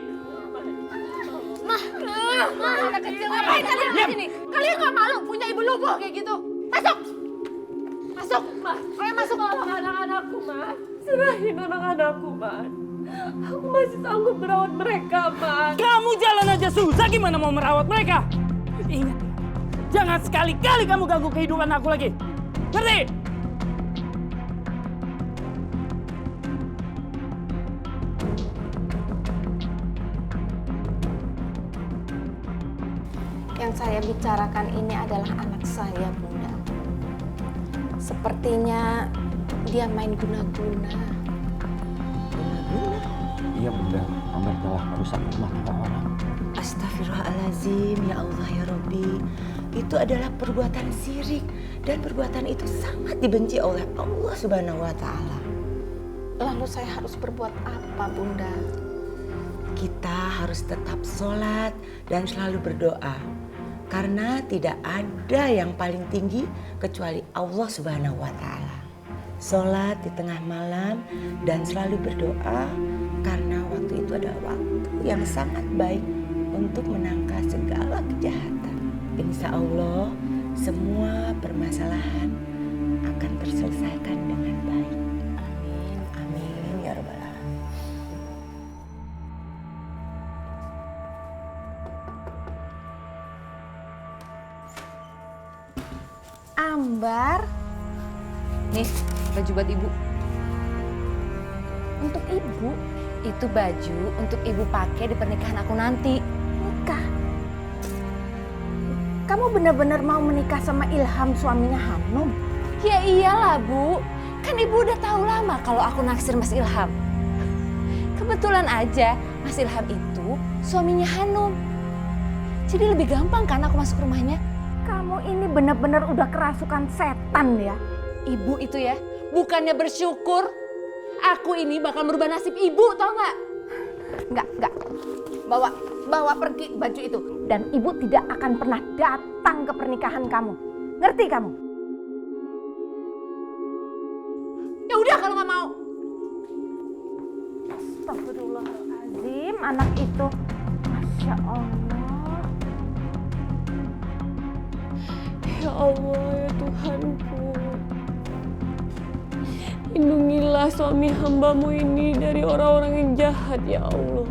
Mah, anak kecil ngapain kalian di sini? Kalian nggak malu punya ibu lumpuh kayak gitu? Masuk. Masuk, Mas. Ayo masuk. Tolong anak-anakku, Mas. Serahin anak-anakku, Mas. Aku masih sanggup merawat mereka, Mas. Kamu jalan aja susah, gimana mau merawat mereka? Ingat, jangan sekali-kali kamu ganggu kehidupan aku lagi. Ngerti? Yang saya bicarakan ini adalah anak saya, Bunda. Sepertinya dia main guna-guna. Iya Bunda, Ambar telah merusak rumah tangga orang. Astagfirullahaladzim, ya Allah ya Rabbi. Itu adalah perbuatan syirik dan perbuatan itu sangat dibenci oleh Allah Subhanahu wa Ta'ala. Lalu saya harus berbuat apa, Bunda? Kita harus tetap sholat dan selalu berdoa. Karena tidak ada yang paling tinggi kecuali Allah Subhanahu wa Ta'ala. Sholat di tengah malam dan selalu berdoa karena waktu itu adalah waktu yang sangat baik untuk menangkal segala kejahatan. Insya Allah semua permasalahan akan terselesaikan dengan baik. Amin. Amin ya Rabbal Alamin. Ambar, Nih, baju buat ibu. untuk ibu. Itu baju untuk ibu pakai di pernikahan aku nanti. Nikah? Kamu benar-benar mau menikah sama Ilham suaminya Hanum? Ya iyalah Bu, kan ibu udah tahu lama kalau aku naksir Mas Ilham. Kebetulan aja Mas Ilham itu suaminya Hanum. Jadi lebih gampang kan aku masuk rumahnya. Kamu ini benar-benar udah kerasukan setan ya. Ibu itu ya, bukannya bersyukur. Aku ini bakal merubah nasib ibu, tau nggak? Enggak. Bawa pergi baju itu. Dan ibu tidak akan pernah datang ke pernikahan kamu. Ngerti kamu? Ya udah kalau nggak mau. Astagfirullahaladzim, anak itu. Masya Allah. Ya Allah, ya Tuhanku. Lindungilah suami hambamu ini dari orang-orang yang jahat, ya Allah.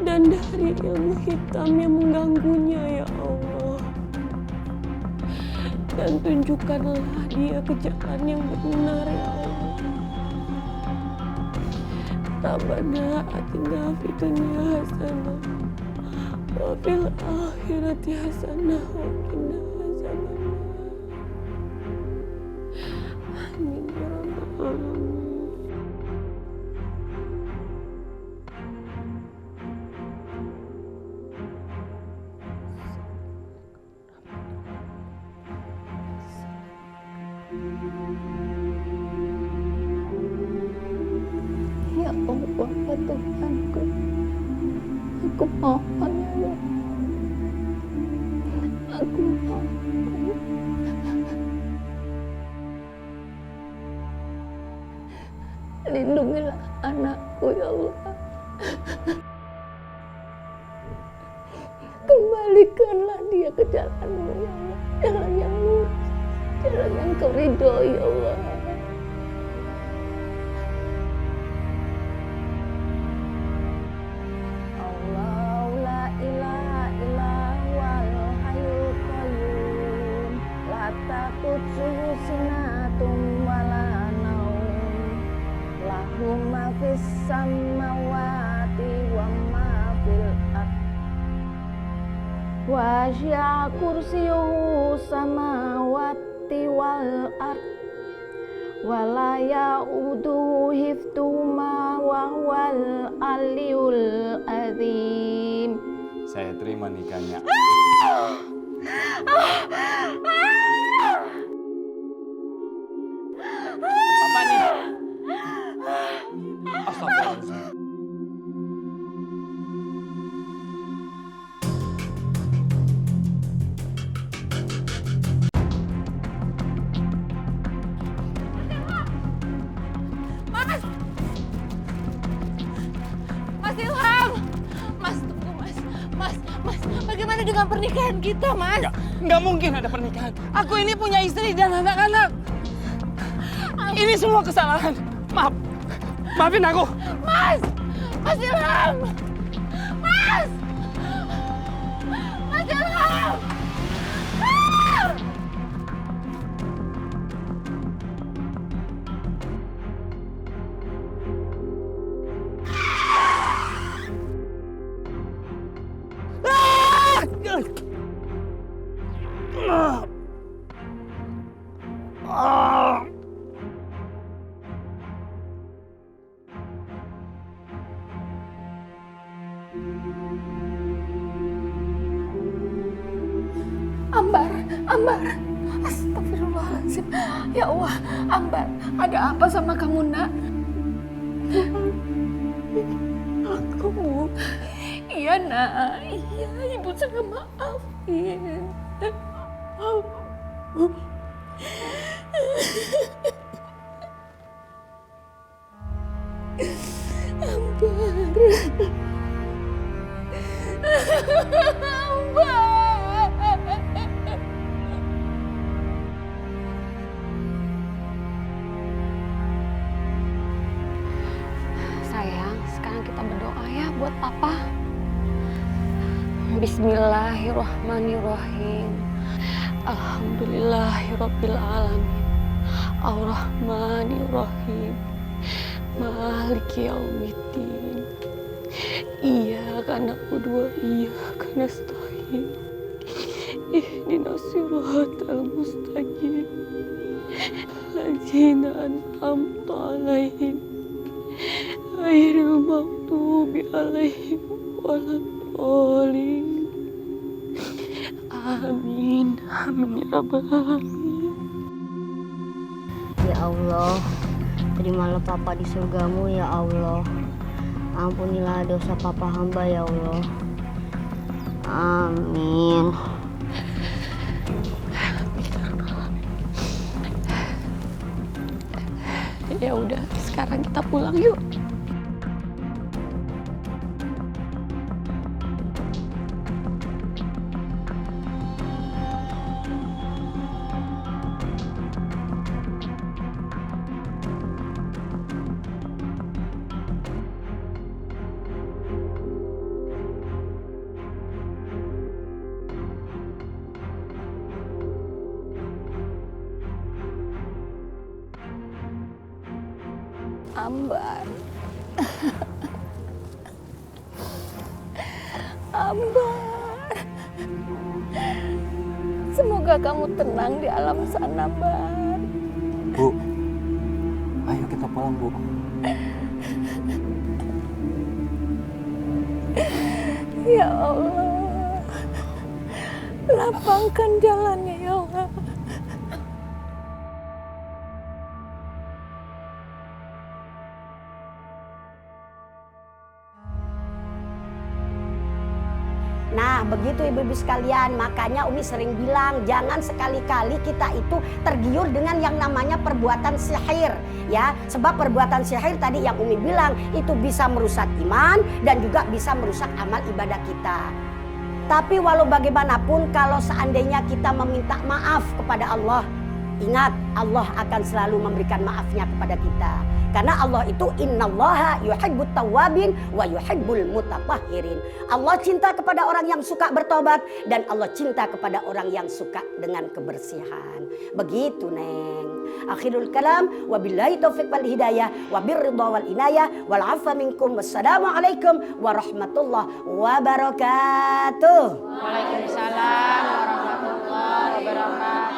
Dan dari ilmu hitam yang mengganggunya, ya Allah. Dan tunjukkanlah dia ke jalan yang benar, ya Allah. Rabbana atina fid dunya hasanah wa fil akhirati hasanah wa qina azabannar. Amin ya rabbal alamin. lapang kuasa Tuhanku. Aku mohon ya Allah. Aku mohon. Lindungilah anakku ya Allah. Kembalikanlah dia ke jalanmu ya Allah. Jalan yang lurus, jalan yang kau ridhoi ya Allah. Allah la ilaha illa huwal hayyul qayyum la ta'khudhuhu sinatun wa la naum lahu ma fis samawati wa ma fil ardh wasi'a kursiyyuhu samawati wal ardh wala ya'uduhu hifdzuhuma wa huwal aliyul azim. Saya terima nikahnya. Apa nih? Astagfirullah. Mas Ilham! Mas, tunggu Mas. Mas, bagaimana dengan pernikahan kita, Mas? Nggak mungkin ada pernikahan. Aku ini punya istri dan anak-anak. Ini semua kesalahan. Maaf. Maafin aku. Mas! Mas Ilham! Mas! Mas Ilham! Ah! Ambar, astagfirullahaladzim. Ya Allah, Ambar, ada apa sama kamu, nak? Aku, iya nak, iya, ibu sangat maafin. Sayang, sekarang kita berdoa ya buat Papa. Bismillahirrahmanirrahim. Alhamdulillahirabbil alamin. Ar-Rahmanirrahim. Maliki yaumiddin. Iyyaka na'budu wa iyyaka nasta'in. Ihdinas siratal mustaqim. Ladzina an'amta 'alaihim ghairil maghdubi 'alaihim waladdallin. Amin. Amin ya rabbal alamin. Ya Allah, terimalah Papa di surgamu ya Allah. Ampunilah dosa Papa hamba ya Allah. Amin. Ya udah, sekarang kita pulang yuk. Ambar. Ambar. Semoga kamu tenang di alam sana, Bar. Bu, ayo kita pulang, Bu. Ya Allah, lapangkan jalannya ya Allah. Nah begitu ibu-ibu sekalian, makanya Umi sering bilang jangan sekali-kali kita itu tergiur dengan yang namanya perbuatan sihir ya. Sebab perbuatan sihir tadi yang Umi bilang itu bisa merusak iman dan juga bisa merusak amal ibadah kita. Tapi walau bagaimanapun kalau seandainya kita meminta maaf kepada Allah, ingat Allah akan selalu memberikan maafnya kepada kita. Karena Allah itu innallaha yuhibbut tawwabin wa yuhibbul mutatahhirin. Allah cinta kepada orang yang suka bertobat dan Allah cinta kepada orang yang suka dengan kebersihan. Begitu Neng. Akhirul kalam wabillahi taufiq wal hidayah wabirridha wal inayah wal afa minkum. Wassalamualaikum warahmatullahi wabarakatuh. Waalaikumsalam warahmatullahi wabarakatuh.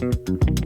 Thank you.